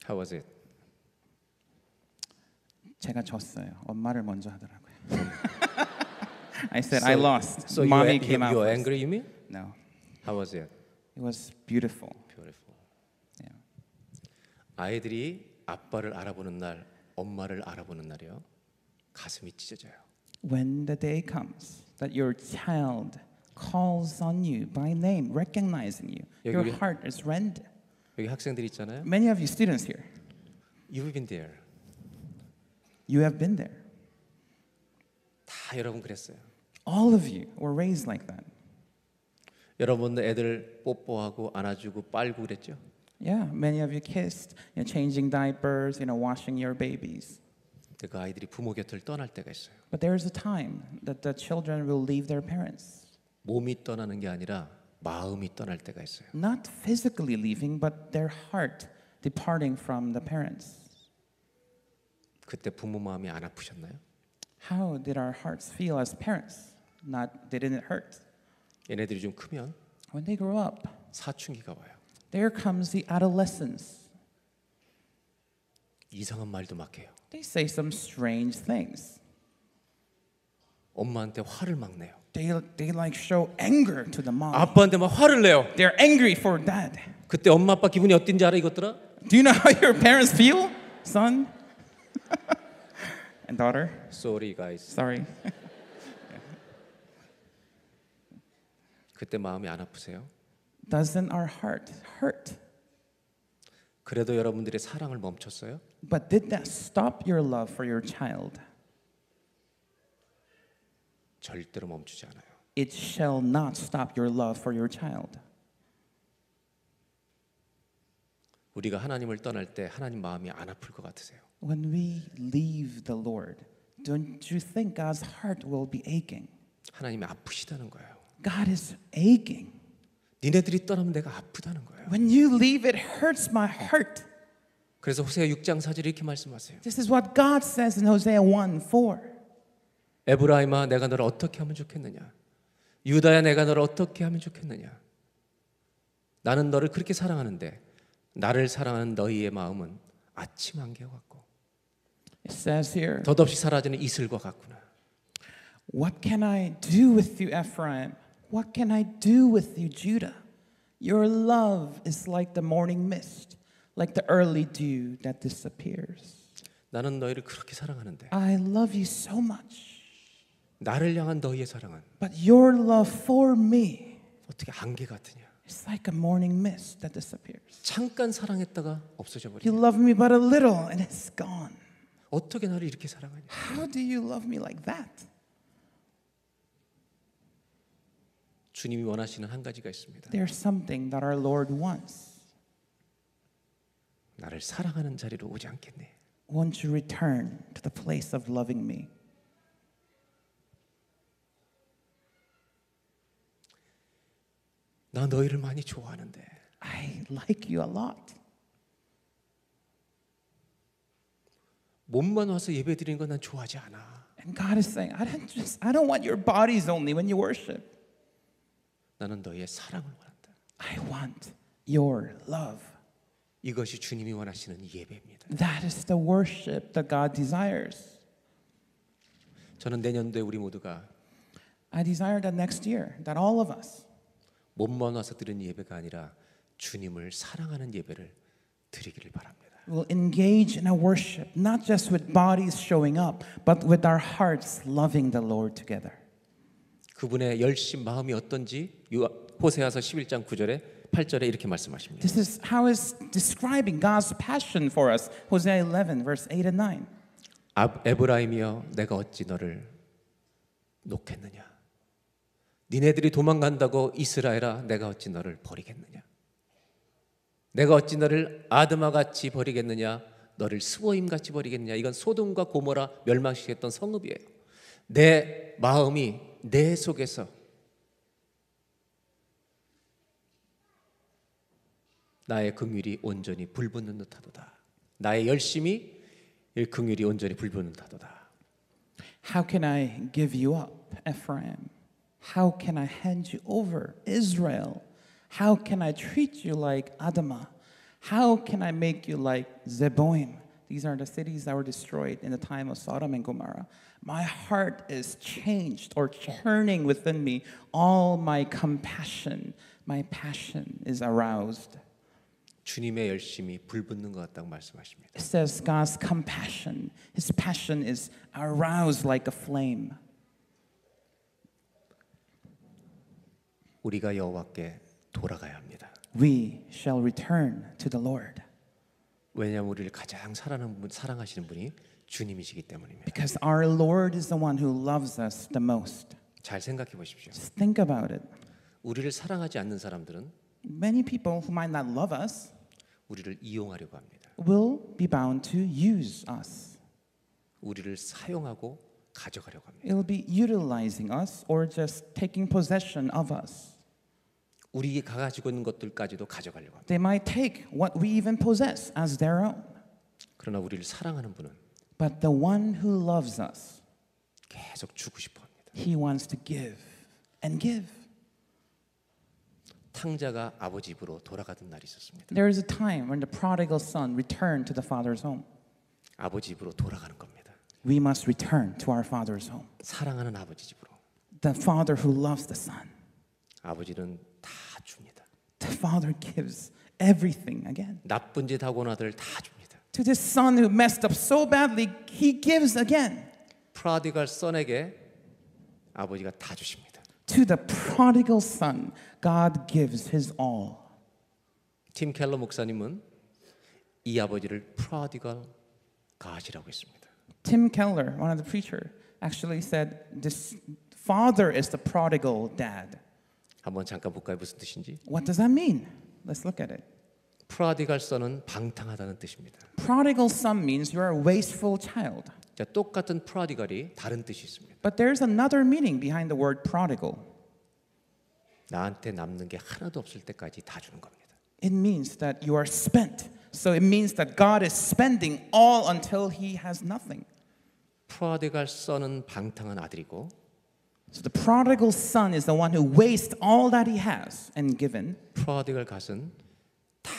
How was it? 제가 졌어요. 엄마를 먼저 하더라고요. I said I lost. So mommy you came out are first. angry, you mean? No, How was it? it was beautiful. Beautiful. Yeah. 아이들이 아빠를 알아보는 날, 엄마를 알아보는 날이요. 가슴이 찢어져요. When the day comes that your child calls on you by name, recognizing you, your 여기- heart is rent. 여기 학생들 있잖아요. Many of you students here, You've been there. you have been there. 다 여러분 그랬어요. All of you were raised like that. 여러분도 애들 뽀뽀하고 안아주고 빨고 그랬죠. Yeah, many of you kissed, changing diapers, washing your babies. 근데 그 아이들이 부모 곁을 떠날 때가 있어요. But there is a time that the children will leave their parents. 몸이 떠나는 게 아니라 마음이 떠날 때가 있어요. Not physically leaving, but their heart departing from the parents. 그때 부모 마음이 안 아프셨나요? How did our hearts feel as parents? They didn't hurt. 얘네들이 좀 크면 When they grow up, 사춘기가 와요. there comes the adolescence. 이상한 말도 막 해요. They say some strange things. 엄마한테 화를 막 내요. They like show anger to the mom. 아빠한테 막 화를 내요. They're angry for dad. 그때 엄마 아빠 기분이 어떤지 알아 이것들아? Do you know how your parents feel, son and daughter? Sorry guys. Sorry. 그때 마음이 안 아프세요? Doesn't our heart hurt? 그래도 여러분들의 사랑을 멈췄어요? But did that stop your love for your child? 절대로 멈추지 않아요. It shall not stop your love for your child. 우리가 하나님을 떠날 때 하나님 마음이 안 아플 것 같으세요? When we leave the Lord, don't you think God's heart will be aching? 하나님이 아프시다는 거예요. God is aching. 니네들이 떠나면 내가 아프다는 거예요. When you leave, it hurts my heart. 그래서 호세아 6장 4절에 이렇게 말씀하세요. This is what God says in Hosea 1:4. 에브라임아 내가 너를 어떻게 하면 좋겠느냐? 유다야 내가 너를 어떻게 하면 좋겠느냐? 나는 너를 그렇게 사랑하는데 나를 사랑하는 너희의 마음은 아침 안개와 같고 It says here, 덧없이 사라지는 이슬과 같구나. what can I do with you, Ephraim? What can I do with you, Judah? Your love is like the morning mist, like the early dew that disappears. 나는 너희를 그렇게 사랑하는데 I love you so much, 나를 향한 너희의 사랑은 but your love for me 어떻게 안개 같으냐? is like a morning mist that disappears. 잠깐 사랑했다가 없어져 You 버리냐? love me but a little and it's gone. 어떻게 나를 이렇게 사랑하냐? How do you love me like that? 주님이 원하시는 한 가지가 있습니다. There's something that our Lord wants. 나를 사랑하는 자리로 오지 않겠니? Won't you return to the place of loving me? 나 너희를 많이 좋아하는데 I like you a lot. 몸만 와서 예배 드리는 건 난 좋아하지 않아. And God is saying, I don't want your bodies only when you worship. 나는 너희의 사랑을 원한다. I want your love. 이것이 주님이 원하시는 예배입니다. That is the worship that God desires. 저는 내년도에 우리 모두가 I desire that next year, that all of us 몸만 와서 드리는 예배가 아니라 주님을 사랑하는 예배를 드리기를 바랍니다. will engage in a worship, not just with bodies showing up, but with our hearts loving the Lord together. 그분의 열심 마음이 어떤지 호세아서 11장 9절에 8절에 이렇게 말씀하십니다. This is how is describing God's passion for us. Hosea 11, verse 8 and 9. 에브라임이여 내가 어찌 너를 놓겠느냐? 니네들이 도망간다고 이스라엘아 내가 어찌 너를 버리겠느냐? 내가 어찌 너를 아드마 같이 버리겠느냐? 너를 스보임 같이 버리겠느냐? 이건 소돔과 고모라 멸망시켰던 성읍이에요. 내 마음이 내 속에서 나의 긍휼이 온전히 불붙는 듯하도다. 나의 열심이 긍휼이 온전히 불붙는 듯하도다. How can I give you up, Ephraim? How can I hand you over, Israel? How can I treat you like Admah? How can I make you like Zeboim? These are the cities that were destroyed in the time of Sodom and Gomorrah. My heart is changed or churning within me. All my compassion, my passion is aroused. 주님의 열심이 불붙는 것 같다고 말씀하십니다. It says God's compassion, His passion is aroused like a flame. 우리가 여호와께 돌아가야 합니다. We shall return to the Lord. 왜냐하면 우리를 가장 사랑하시는 분이 주님이시기 때문입니다. Because our Lord is the one who loves us the most. 잘 생각해 보십시오. Just think about it. 우리를 사랑하지 않는 사람들은 Many people who might not love us 우리를 이용하려고 합니다. will be bound to use us. 우리를 사용하고 가져가려고 합니다. It will be utilizing us or just taking possession of us. 우리가 가지고 있는 것들까지도 가져가려고 합니다. They might take what we even possess as their own. 그러나 우리를 사랑하는 분은 But the one who loves us, 계속 주고 싶어 합니다. He wants to give and give. 탕자가 아버지 집으로 돌아가던 날이 있었습니다. There is a time when the prodigal son returned to the father's home. 아버지 집으로 돌아가는 겁니다. We must return to our father's home. 사랑하는 아버지 집으로. The father who loves the son. 아버지는 다 줍니다. The father gives everything again. 나쁜 짓 하고 온 아들 다 줍니다. To this son who messed up so badly, he gives again. 프라디갈 선에게 아버지가 다 주십니다. To the prodigal son, God gives his all. 팀 켈러 목사님은 이 아버지를 프라디갈 가시라고 했습니다. Tim Keller, one of the preachers, actually said this father is the prodigal dad. 한번 잠깐 볼까요? 무슨 뜻인지? What does that mean? Let's look at it. 프라디갈 선은 방탕하다는 뜻입니다. Prodigal son means you're a wasteful child. 자, 똑같은 프라디갈이 다른 뜻이 있습니다. But there's another meaning behind the word prodigal. 나한테 남는 게 하나도 없을 때까지 다 주는 겁니다. It means that you are spent. So it means that God is spending all until he has nothing. 프라디갈 선은 방탕한 아들이고 So the prodigal son is the one who wastes all that he has and given. 프라디갈 갓은 다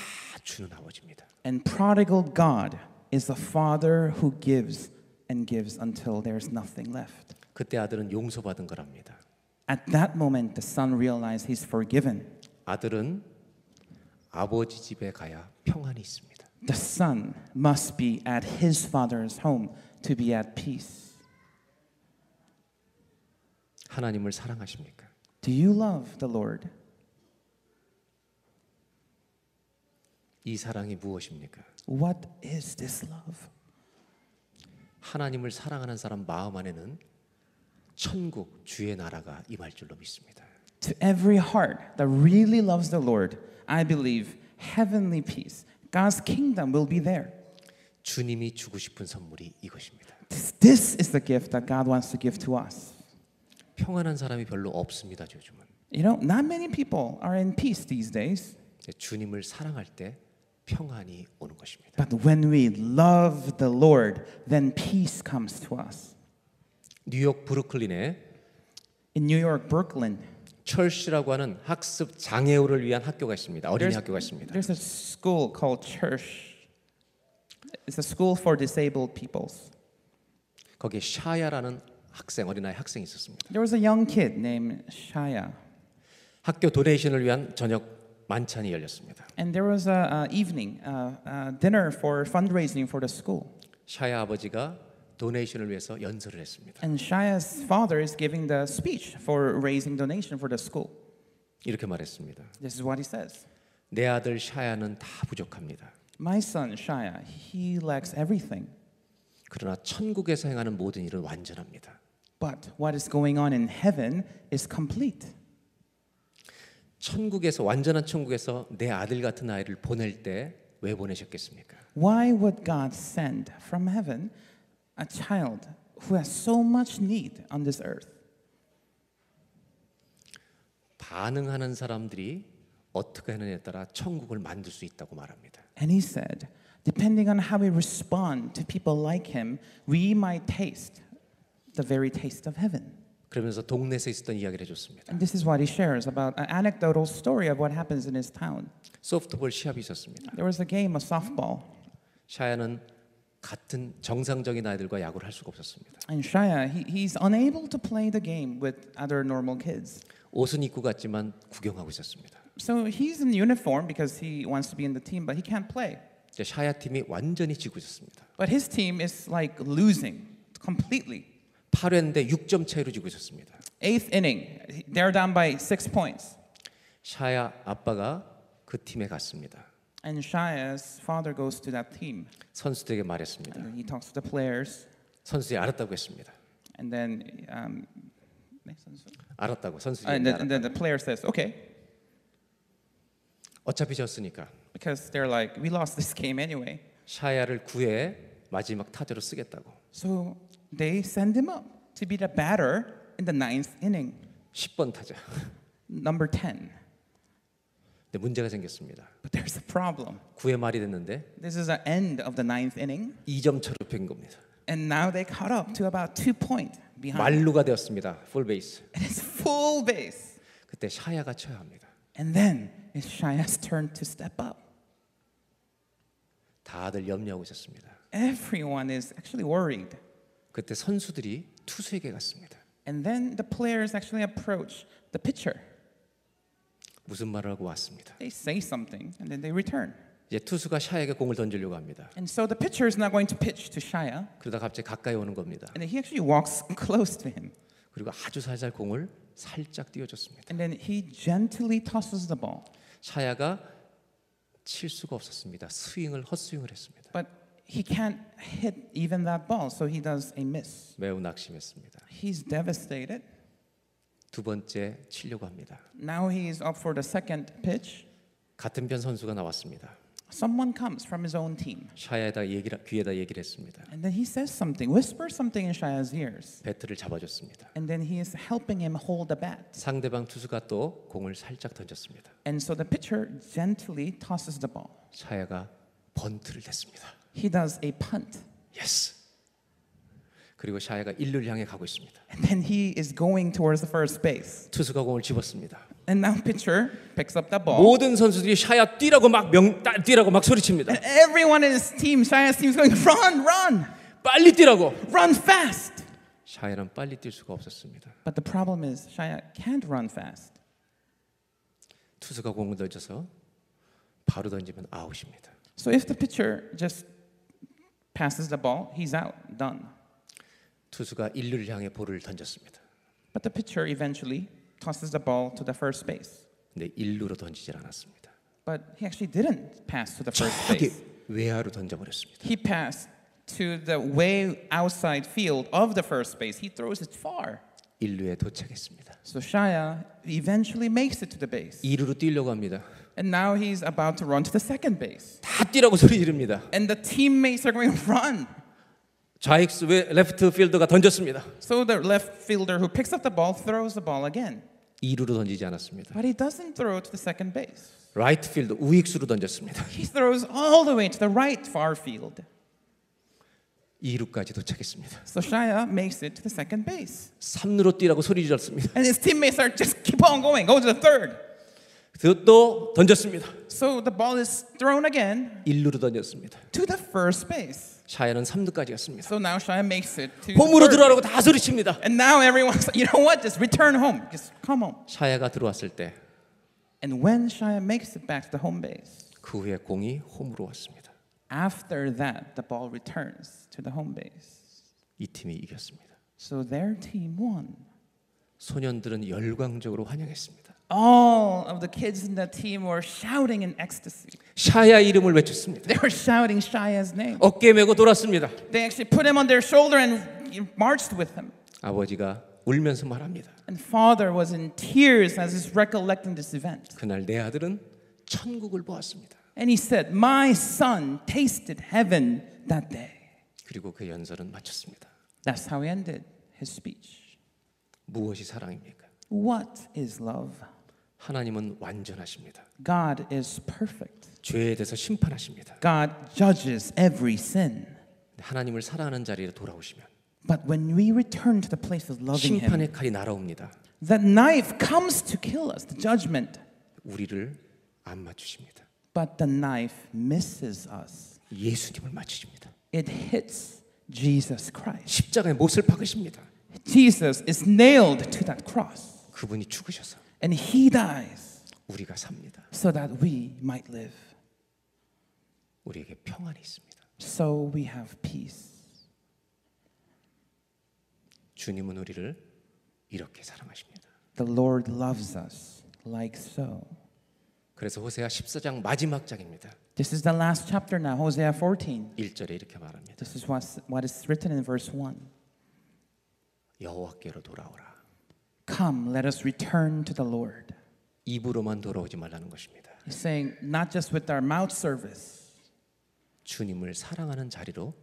주는 아버지입니다. And prodigal God is the father who gives and gives until there's nothing left. 그때 아들은 용서받은 거랍니다. At that moment, the son realized he's forgiven. 아들은 아버지 집에 가야 평안이 있습니다. The son must be at his father's home to be at peace. 하나님을 사랑하십니까? Do you love the Lord? 이 사랑이 무엇입니까? What is this love? 하나님을 사랑하는 사람 마음 안에는 천국 주의 나라가 임할 줄로 믿습니다. To every heart that really loves the Lord, I believe heavenly peace, God's kingdom will be there. 주님이 주고 싶은 선물이 이것입니다. This is the gift that God wants to give to us. 평안한 사람이 별로 없습니다, 요즘은. You know, not many people are in peace these days. 주님을 사랑할 때 평안이 오는 것입니다. But when we love the Lord, then peace comes to us. 뉴욕 브루클린에 In New York, Brooklyn, 철시라고 하는 학습 장애우를 위한 학교가 있습니다. 어린이 학교가 있습니다. there's a school called Church. It's a school for disabled peoples. 거기에 샤야라는 학생, 어린아이 학생이 있었습니다. There was a young kid named Shaya. 학교 도네이션을 위한 저녁 만찬이 열렸습니다. And there was a evening dinner for fundraising for the school. 샤야 아버지가 도네이션을 위해서 연설을 했습니다. And Shaya's father is giving the speech for raising donation for the school. 이렇게 말했습니다. This is what he says. 내 아들 샤야는 다 부족합니다. My son Shaya, he lacks everything. 그러나 천국에서 행하는 모든 일은 완전합니다. But what is going on in heaven is complete. 천국에서 완전한 천국에서 내 아들 같은 아이를 보낼 때 왜 보내셨겠습니까? Why would God send from heaven a child who has so much need on this earth? 반응하는 사람들이 어떻게 하느냐에 따라 천국을 만들 수 있다고 말합니다. And he said, depending on how we respond to people like him, we might taste the very taste of heaven. 그러면서 동네에서 있었던 이야기를 해줬습니다. And this is what he shares about an anecdotal story of what happens in his town. 소프트볼 시합이 있었습니다. There was a game of softball, 샤야는 같은 정상적인 아이들과 야구를 할 수가 없었습니다. and Shaya, he's unable to play the game with other normal kids. 옷은 입고 갔지만 구경하고 있었습니다. So he's in uniform because he wants to be in the team, but he can't play. 이제 샤야 팀이 완전히 지고 있었습니다. But his team is like losing completely. 8회인데 6점 차이로 지고 있었습니다. 8th inning, they're down by 6 points. 샤야 아빠가 그 팀에 갔습니다. And Shaya's father goes to that team. 선수들에게 말했습니다. And he talks to the players. 선수들이 알았다고 했습니다. And then, 알았다고 선수들이 and then the player says, okay, 어차피 졌으니까 because they're like, we lost this game anyway. 샤야를 9회 마지막 타자로 쓰겠다고. So they send him up to be the batter in the 9th inning, 10번 타자. number 10. 근데 문제가 생겼습니다. But there's a problem. 9회 말이 됐는데 This is the end of the 9th inning, 2점 차로 뺀 겁니다. and now they caught up to about 2 points behind. 만루가 되었습니다. 풀베이스. And it's full base. 그때 샤야가 쳐야 합니다. And then it's Shaya's turn to step up. 다들 염려하고 있었습니다. Everyone is actually worried. 그때 선수들이 투수에게 갔습니다. And then the players actually approach the pitcher. 무슨 말을 하고 왔습니다. They say something and then they return. 이제 투수가 샤야에게 공을 던지려고 합니다. And so the pitcher is now going to pitch to Shaya. 그러다 갑자기 가까이 오는 겁니다. And then he actually walks close to him. 그리고 아주 살살 공을 살짝 띄워줬습니다. And then he gently tosses the ball. 샤야가 칠 수가 없었습니다. 스윙을 헛스윙을 했습니다. But he can't hit even that ball, so he does a miss. 매우 낙심했습니다. He's devastated. 두 번째 치려고 합니다. Now he's up for the second pitch. 같은 편 선수가 나왔습니다. Someone comes from his own team. 샤야에다 귀에다 얘기를 했습니다. And then he says something, whispers something in Shaya's ears. 배트를 잡아줬습니다. And then he is helping him hold the bat. 상대방 투수가 또 공을 살짝 던졌습니다. And so the pitcher gently tosses the ball. 샤야가 번트를 댔습니다. He does a punt. 예스. 그리고 샤야가 1루를 향해 가고 있습니다. And then he is going towards the first base. 투수가 공을 집었습니다. And now pitcher picks up the ball. 모든 선수들이 샤야 뛰라고 뛰라고 막 소리칩니다. And everyone in his team, Shaya's team is going, run, run, 빨리 뛰라고. run fast. 샤야는 빨리 뛸 수가 없었습니다. But the problem is Shaya can't run fast. 투수가 공을 던져서 바로 던지면 아웃입니다. So if the pitcher just passes the ball, he's out, done. 투수가 1루를 향해 볼을 던졌습니다. But the pitcher eventually tosses the ball to the first base. 근데 1루로 던지질 않았습니다. But he actually didn't pass to the first 저기 base. 외야로 던져버렸습니다. He passed to the way outside field of the first base. He throws it far. 1루에 도착했습니다. So Shaya eventually makes it to the base. 2루로 뛰려고 합니다. And now he's about to run to the second base. 다 뛰라고 소리 지릅니다. And the teammates are going to run. 좌익수 레프트 필더가 던졌습니다. So the left fielder who picks up the ball throws the ball again. 2루로 던지지 않았습니다. But he doesn't throw to the second base. 라이트 필더 우익수로 던졌습니다. He throws all the way to the right far field. 2루까지 도착했습니다. So Shaya makes it to the second base. 3루로 뛰라고 소리 질렀습니다. And his teammates are just keep on going. Go to the third. 또 던졌습니다. So the ball is thrown again 1루로 던졌습니다. to the first base. 샤야는 3루까지 갔습니다. So now Shaya makes it to 홈으로 third. 들어가라고 다 소리칩니다. And now everyone's like, you know what? Just return home. Just come home. 샤야가 들어왔을 때 그 And when Shaya makes it back to the home base, 후에 공이 홈으로 왔습니다. after that, the ball returns to the home base. 이 팀이 이겼습니다. So their team won. 소년들은 열광적으로 환영했습니다. All of the kids in that team were shouting in ecstasy. 샤야 이름을 외쳤습니다. They were shouting Shaya's name. 어깨에 메고 돌았습니다. They actually put him on their shoulder and marched with him. 아버지가 울면서 말합니다. And father was in tears as he's recollecting this event. 그날 내 아들은 천국을 보았습니다. And he said, my son tasted heaven that day. 그리고 그 연설은 마쳤습니다. That's how he ended his speech. 무엇이 사랑입니까? What is love? 하나님은 완전하십니다. God is perfect. 죄에 대해서 심판하십니다. God judges every sin. 하나님을 사랑하는 자리에 돌아오시면 But when we return to the place of loving Him, 심판의 칼이 날아옵니다. the knife comes to kill us, the judgment. 우리를 안 맞추십니다. But the knife misses us. 예수님을 맞추십니다. It hits Jesus Christ. 십자가에 못을 박으십니다. Jesus is nailed to that cross. 그분이 죽으셔서 And He dies 우리가 삽니다. so that we might live. 우리에게 평안이 있습니다. So we have peace. 주님은 우리를 이렇게 사랑하십니다. The Lord loves us like so. 그래서 호세아 14장 마지막 장입니다. This is the last chapter now, Hosea 14. 1절에 이렇게 말합니다. This is what is written in verse 1. 여호와께로 돌아오라. Come, let us return to the Lord. 입으로만 돌아오지 말라는 것입니다. He's saying, not just with our mouth service, 주님을 사랑하는 자리로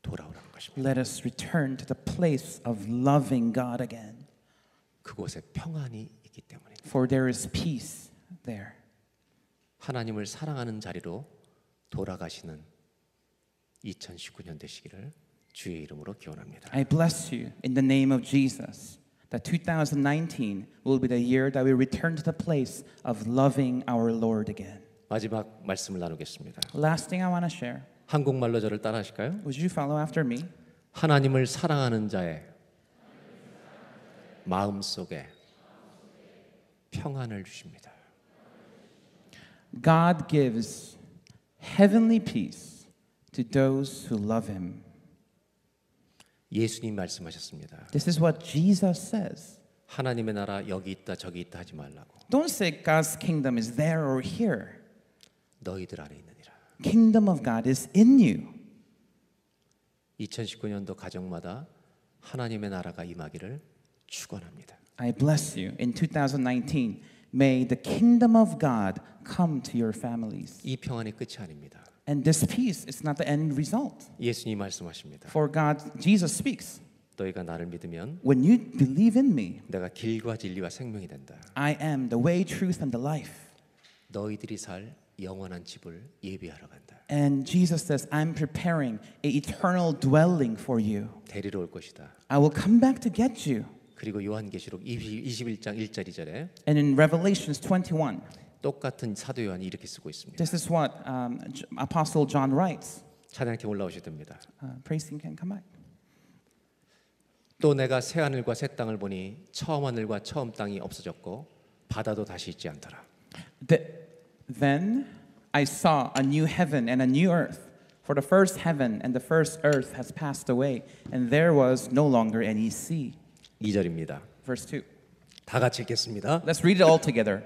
돌아오라는 것입니다. let us return to the place of loving God again. 그곳에 평안이 있기 때문입니다. For there is peace there. 하나님을 사랑하는 자리로 돌아가시는 2019년 되시기를 주의 이름으로 기원합니다. I bless you in the name of Jesus, that 2019 will be the year that we return to the place of loving our Lord again. 마지막 말씀을 나누겠습니다. Last thing I want to share. 한국말로 저를 따라하실까요? Would you follow after me? 하나님을 사랑하는 자의 마음속에 평안을 주십니다. God gives heavenly peace to those who love Him. 예수님 말씀하셨습니다. This is what Jesus says. 하나님의 나라 여기 있다 저기 있다 하지 말라고. Don't say God's kingdom is there or here. 너희들 안에 있느니라. Kingdom of God is in you. 2019년도 가정마다 하나님의 나라가 임하기를 축원합니다. I bless you. In 2019, may the kingdom of God come to your families. 이 평안이 끝이 아닙니다. And this peace is not the end result. 예수님 말씀하십니다. For God, Jesus speaks. 너희가 나를 믿으면 When you believe in me, 내가 길과 진리와 생명이 된다. I am the way, truth, and the life. 너희들이 살 영원한 집을 예비하러 간다. And Jesus says, I'm preparing an eternal dwelling for you. 데리러 올 것이다. I will come back to get you. 그리고 요한계시록 21장 1절 2절에 And in Revelations 21, 똑같은 사도 요한이 이렇게 쓰고 있습니다. this is what Apostle John writes. 찬양팀 올라오셔야 됩니다. Praise team can come back. 또 내가 새 하늘과 새 땅을 보니 처음 하늘과 처음 땅이 없어졌고 바다도 다시 있지 않더라. Then I saw a new heaven and a new earth, for the first heaven and the first earth has passed away, and there was no longer any sea. 2절입니다. Verse 2. 다 같이 읽겠습니다. Let's read it all together.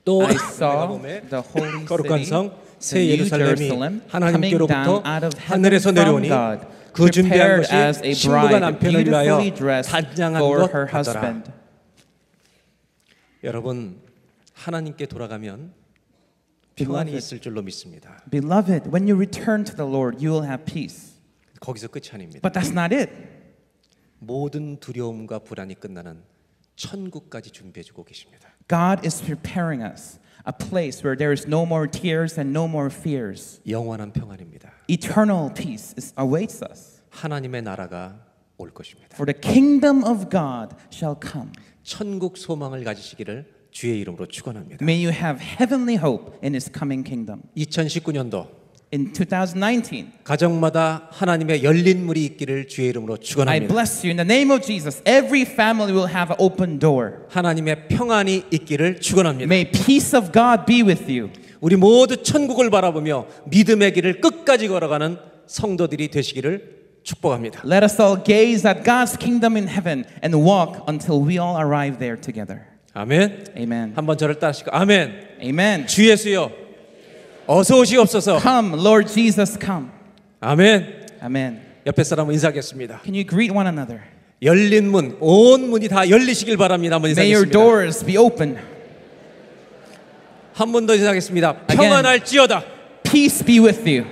또 I 내가 saw 보매 the holy 거룩한 city, 성 새 the new 예루살렘이 Jerusalem, coming 하나님께로부터 down out of heaven 하늘에서 from 내려오니 God, 그 준비한 prepared as a 것이 신부가 bride 남편을 위하여 beautifully dressed 단장한 for 것 her 같더라. husband. 여러분 하나님께 돌아가면 평안이 있을 줄로 믿습니다. Beloved, when you return to the Lord, you will have peace. 거기서 끝이 아닙니다. But that's not it. 모든 두려움과 불안이 끝나는 천국까지 준비해주고 계십니다. God is preparing us a place where there is no more tears and no more fears. 영원한 평안입니다. Eternal peace awaits us. 하나님의 나라가 올 것입니다. For the kingdom of God shall come. 천국 소망을 가지시기를 주의 이름으로 축원합니다. May you have heavenly hope in His coming kingdom. 2019년도 In 2019, 가정마다 하나님의 열린 문이 있기를 주의 이름으로 I 축원합니다. bless you in the name of Jesus. Every family will have an open door. 하나님의 평안이 있기를 축원합니다. May peace of God be with you. 우리 모두 천국을 바라보며 믿음의 길을 끝까지 걸어가는 성도들이 되시기를 축복합니다. Let us all gaze at God's kingdom in heaven and walk until we all arrive there together. 아멘. Amen. 한번 저를 따르시고 아멘. Amen. 주 예수여 어서 오시옵소서. Come, Lord Jesus, come. 아멘. Amen. 옆에 사람은 인사하겠습니다. Can you greet one another? 열린 문, 온 문이 다 열리시길 바랍니다. 한번 May your 인사하겠습니다. doors be open. 한 번 더 인사하겠습니다. Again. 평안할지어다. Peace be with you.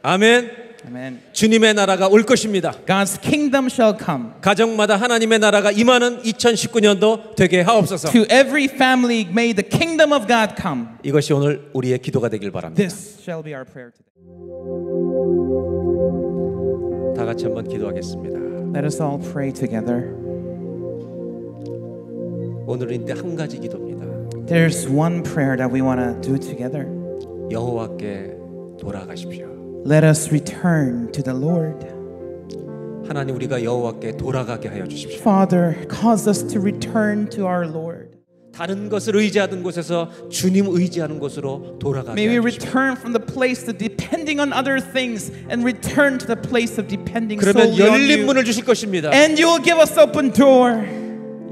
아멘. Amen. 주님의 나라가 올 것입니다. God's kingdom shall come. 가정마다 하나님의 나라가 임하는 2019년도 되게 하옵소서. To every family, may the kingdom of God come. 이것이 오늘 우리의 기도가 되길 바랍니다. This shall be our prayer today. 다 같이 한번 기도하겠습니다. Let us all pray together. 오늘은 이때 한 가지 기도입니다. There's one prayer that we want to do together. 여호와께 돌아가십시오. Let us return to the Lord. 하나님, 우리가 여호와께 돌아가게 하여 주십시오. Father, cause us to return to our Lord. 다른 것을 의지하던 곳에서 주님 의지하는 곳으로 돌아가게 May we 하여 주십시오. return from the place of depending on other things and return to the place of depending 그러면 solely on 열린 you. 문을 주실 것입니다. And you will give us open door.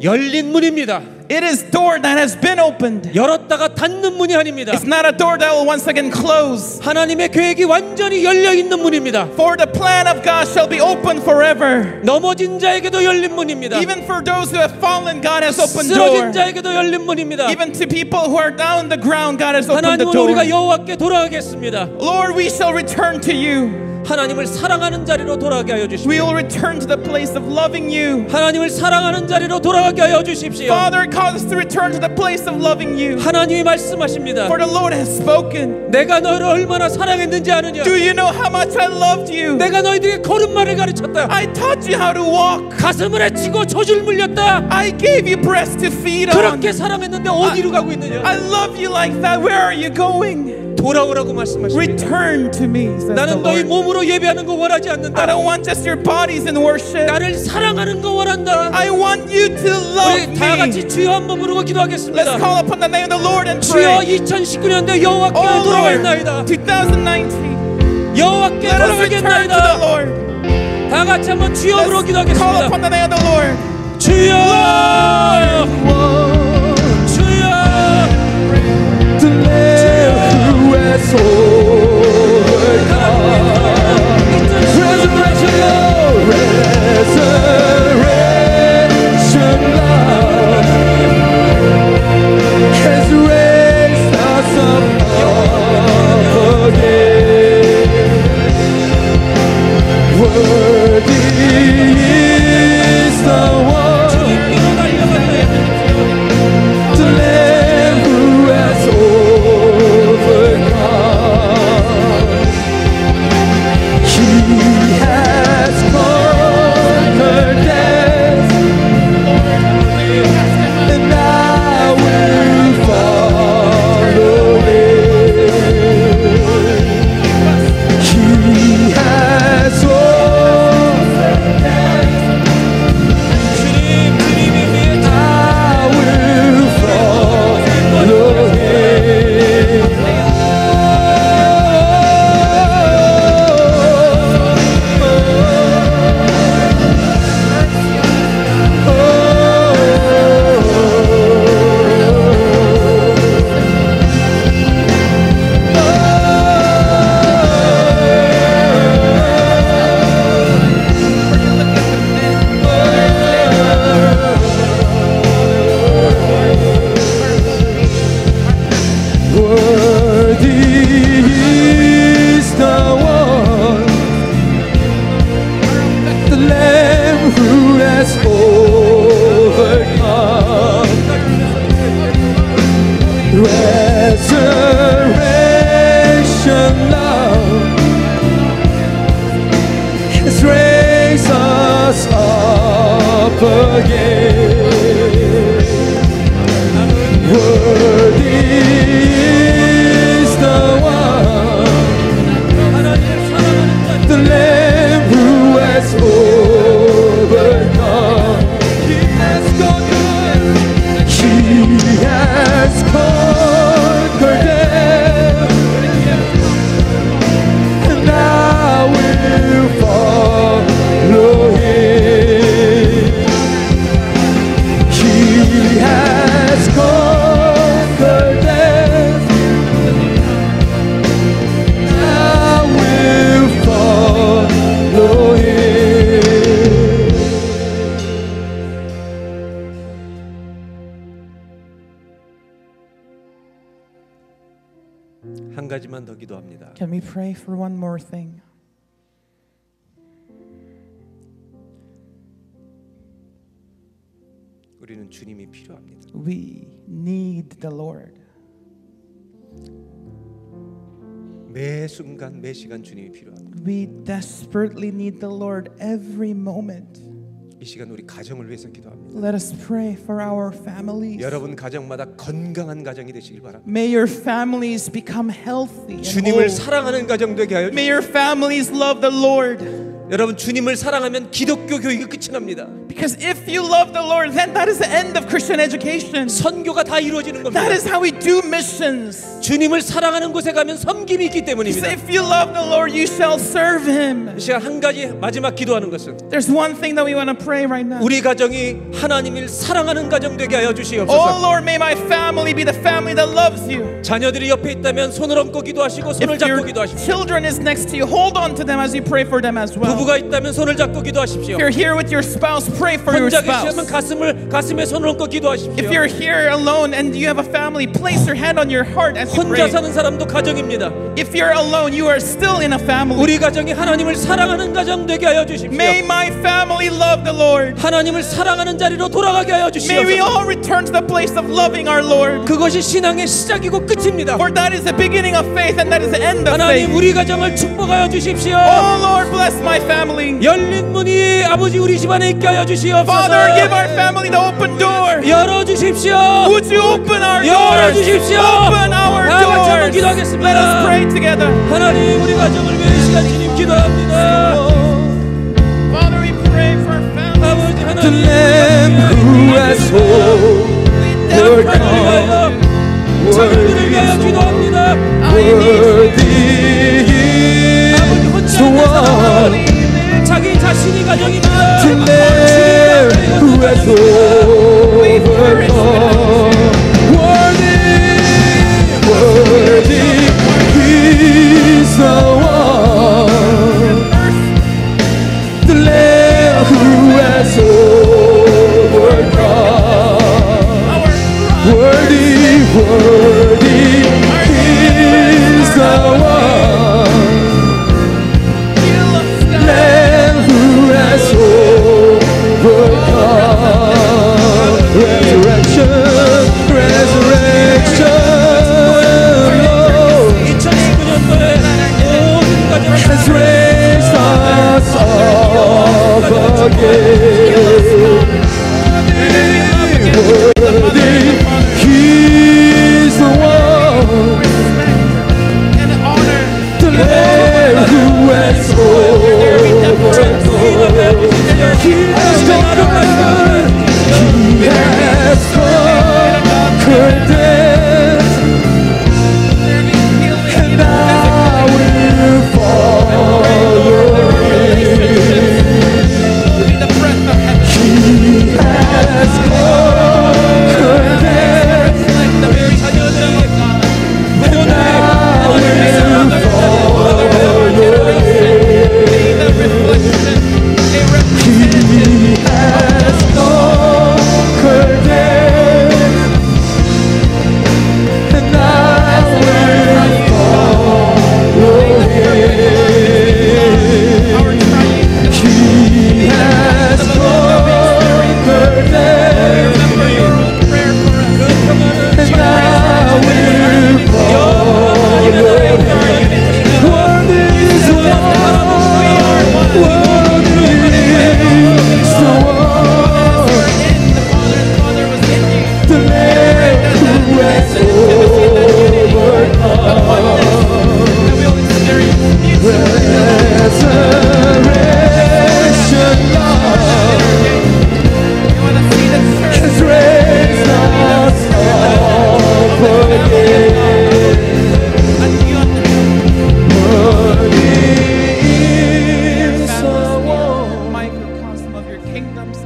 열린 문입니다. It is door that has been opened. 열었다가 닫는 문이 아닙니다. It's not a door that will once again close. 하나님의 계획이 완전히 열려 있는 문입니다. For the plan of God shall be open forever. 넘어진 자에게도 열린 문입니다. Even for those who have fallen, God has opened 쓰러진 door. 자에게도 열린 문입니다. Even to people who are down on the ground, God has opened the 하나님은 door. 우리가 여호와께 돌아가겠습니다. Lord, we shall return to you. 하나님을 사랑하는 자리로 돌아가게 하여 We 주십시오. will return to the place of loving you. 하나님을 사랑하는 자리로 돌아가게 하여 주십시오. Father, cause us to return to the place of loving you. 하나님이 말씀하십니다. For the Lord has spoken. 내가 너를 얼마나 사랑했는지 아느냐? Do you know how much I loved you? 내가 너희들에게 걸음마를 가르쳤다. I taught you how to walk. 가슴을 헤치고 젖을 물렸다. I gave you breast to feed on. 그렇게 사랑했는데 어디로 가고 있느냐? I love you like that. Where are you going? 돌아오라고 말씀하십니다. Return to me, says the 나는 너희 Lord. 몸으로 예배하는 거 원하지 I 않는다. don't want just your bodies in worship. 나를 사랑하는 거 원한다. I want you to love 우리 다 me. 같이 주여 한번 부르고 Let's 기도하겠습니다. call upon the name of the Lord and 주여, pray. 2019년대 여호와께 Oh Lord, 돌아가겠나이다. 2019. 여호와께 Let us return to the 돌아가겠나이다. Lord. 다 같이 한번 주여 부르고 Let's call 기도하겠습니다. upon the name of the Lord. 주여, 주여, 주님께로 달려간다. 주님, 주님이 위에 Resurrection love has raised us up again. Worthy is the one, the Lamb who has overcome. He has conquered. He has conquered death, and I will follow Him. He has conquered death, and I will follow Him. 한 가지만 더 기도합니다. Can we pray for one more thing? 우리는 주님이 필요합니다. We need the Lord. 매 순간 매 시간 주님이 필요합니다. We desperately need the Lord every moment. 이 시간 우리 가정을 위해서 기도합니다. Let us pray for our families. 여러분 가정마다 건강한 가정이 되시길 바랍니다. May your families become healthy and 주님을 whole. 사랑하는 가정 되게 하여 May 주시옵소서. your families love the Lord. 여러분 주님을 사랑하면 기독교 교육이 끝이 납니다. Because if you love the Lord, then that is the end of Christian education. 선교가 다 이루어지는 겁니다. That is how we do missions. 주님을 사랑하는 곳에 가면 섬김이 있기 So 때문입니다. if you love the Lord, you shall serve Him. 이 시간 한 가지 마지막 기도하는 것은 There's one thing that we want to pray right now. 우리 가정이 하나님을 사랑하는 가정 되게 하여 Oh 주시옵소서. Lord, may my family be the family that loves you. 자녀들이 옆에 있다면 손을 얹고 기도하시고 손을 If 잡고 your 기도하십시오. children is next to you, hold on to them as you pray for them as well. 부부가 있다면 손을 잡고 기도하십시오. If you're here with your spouse, pray for your 혼자 spouse. 계시면 가슴에 손을 얹고 기도하십시오. If you're here alone and you have a family, place your hand on your heart as you 혼자 pray. 사는 사람도 가정입니다. If you're alone, you are still in a family. 우리 가정이 하나님을 사랑하는 가정 되게 하여 주십시오. May my family love the Lord. 하나님을 사랑하는 자리로 돌아가게 하여 May we 주시옵소서. all return to the place of loving our Lord. 그것이 신앙의 시작이고 끝입니다. For that is the beginning of faith and that is the end of 하나님 faith. 우리 가정을 축복하여 주십시오. Oh Lord, bless my family. 열린 문이 아버지 우리 집안에 있게 하여 주시옵소서. Father, give our family the open door. 열어 주십시오. Would you open our 열어 doors? 주십시오. Open our 다 같이 한번 doors. 기도하겠습니다. Let us pray together. 하나님 우리 가정을 위해 이 시간 주님 기도합니다. Father, we pray for our family. 아버지 The 하나님 Lamb who has Lord 위하여 자녀들을 위하여 기도합니다. worthy 아버지 혼자 있는 사람은 자기 자신이 가정입니다. The Lamb who has overcome. Worthy He's the one. The Lamb who has overcome. Worthy is the one. Lamb who has overcome. Resurrection, Lord 2019년도에 모든 가정 has raised us up again. Worthy, He's the one, the Lamb who has overcome. He has conquered, He has conquered death, and I will follow Him. He has conquered death, and I will follow Him. He has conquered death, and I will follow Him. He has conquered death, and I will follow Him. Worthy is the one, worthy is the one, the Lamb who has overcome. Resurrection love has raised us up again. Worthy is the one, Microcosm of your kingdoms.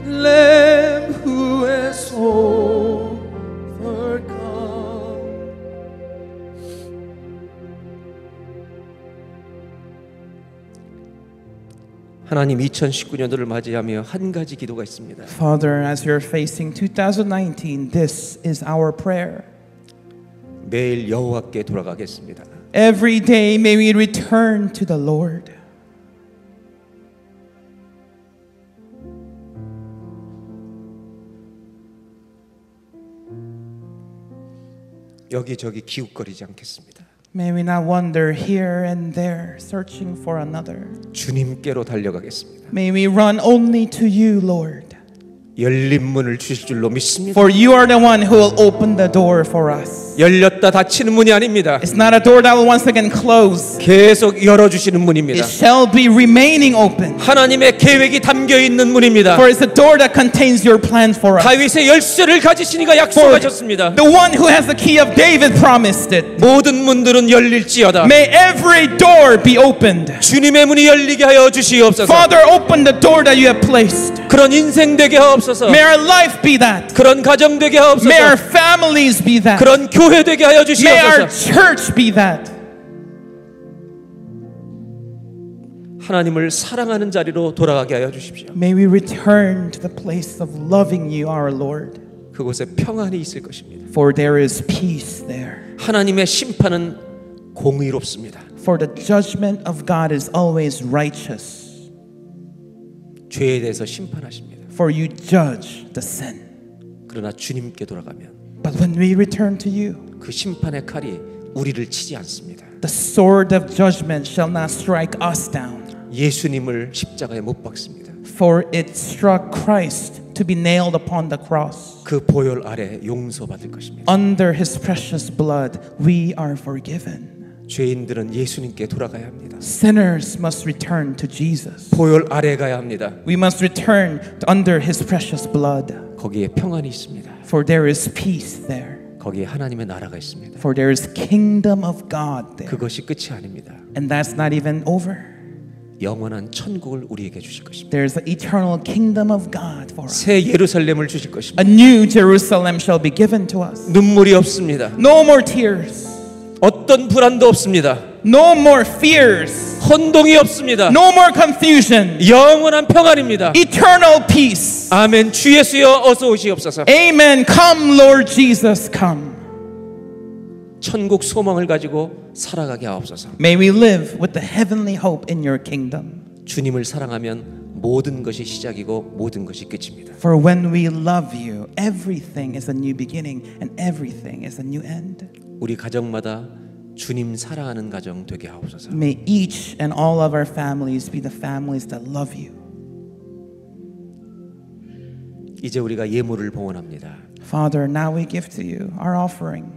Lamb who has overcome. 하나님 2019년도를 맞이하며 한 가지 기도가 있습니다. Father, as you're facing 2019, this is our prayer. 매일 여호와께 돌아가겠습니다. Every day may we return to the Lord. 여기저기 기웃거리지 않겠습니다. May we not wander here and there, searching for another. 주님께로 달려가겠습니다. May we run only to you, Lord. 열린 문을 주실 줄로 믿습니다. For you are the one who will open the door for us. 열렸다 닫히는 문이 아닙니다. It's not a door that will once again close. 계속 열어주시는 문입니다. It shall be remaining open. 하나님의 계획이 담겨 있는 문입니다. For it's a door that contains your plans for us. 다윗의 열쇠를 가지시니가 약속하셨습니다. The one who has the key of David promised it. 모든 문들은 열릴지어다. May every door be opened. 주님의 문이 열리게 하여 주시옵소서. Father, open the door that you have placed. 그런 인생 되게 하옵소서. May our life be that. 그런 가정 되게 하옵소서. May our families be that. 그런 교회 되게 하여 May our 주시옵소서. church be that. 하나님을 사랑하는 자리로 돌아가게 하여 주십시오. May we return to the place of loving you, our Lord. 그곳에 평안이 있을 것입니다. For there is peace there. 하나님의 심판은 공의롭습니다. For the judgment of God is always righteous. 죄에 대해서 심판하십니다. For you judge the sin. 그러나 주님께 돌아가면 But when we return to you, 그 심판의 칼이 우리를 치지 않습니다. the sword of judgment shall not strike us down. 예수님을 십자가에 못 박습니다. For it struck Christ to be nailed upon the cross. 그 보혈 아래 용서받을 것입니다. Under his precious blood, we are forgiven. 죄인들은 예수님께 돌아가야 합니다. Sinners must return to Jesus. 보혈 아래 가야 합니다. We must return to under his precious blood. 거기에 평안이 있습니다. For there is peace there. 거기에 하나님의 나라가 있습니다. For there is kingdom of God there. 그것이 끝이 아닙니다. And that's not even over. 영원한 천국을 우리에게 주실 것입니다. There's the eternal kingdom of God for us. 새 예루살렘을 주실 것입니다. A new Jerusalem shall be given to us. 눈물이 없습니다. No more tears. 어떤 불안도 없습니다. No more fears. 혼동이 없습니다. No more confusion. 영원한 평안입니다. Eternal peace. 아멘. 주 예수여 어서 오시옵소서. Amen. Come, Lord Jesus, come. 천국 소망을 가지고 살아가게 하옵소서. May we live with the heavenly hope in your kingdom. 주님을 사랑하면 모든 것이 시작이고 모든 것이 끝입니다. For when we love you, everything is a new beginning and everything is a new end. 우리 가정마다 주님 사랑하는 가정 되게 하옵소서. May each and all of our families be the families that love you. 이제 우리가 예물을 봉헌합니다. Father, now we give to you our offering.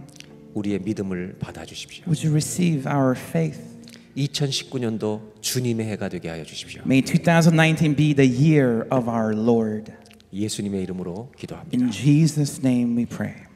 우리의 믿음을 받아 주십시오. Would you receive our faith? 2019년도 주님의 해가 되게 하여 주십시오. May 2019 be the year of our Lord. 예수님의 이름으로 기도합니다. In Jesus' name we pray.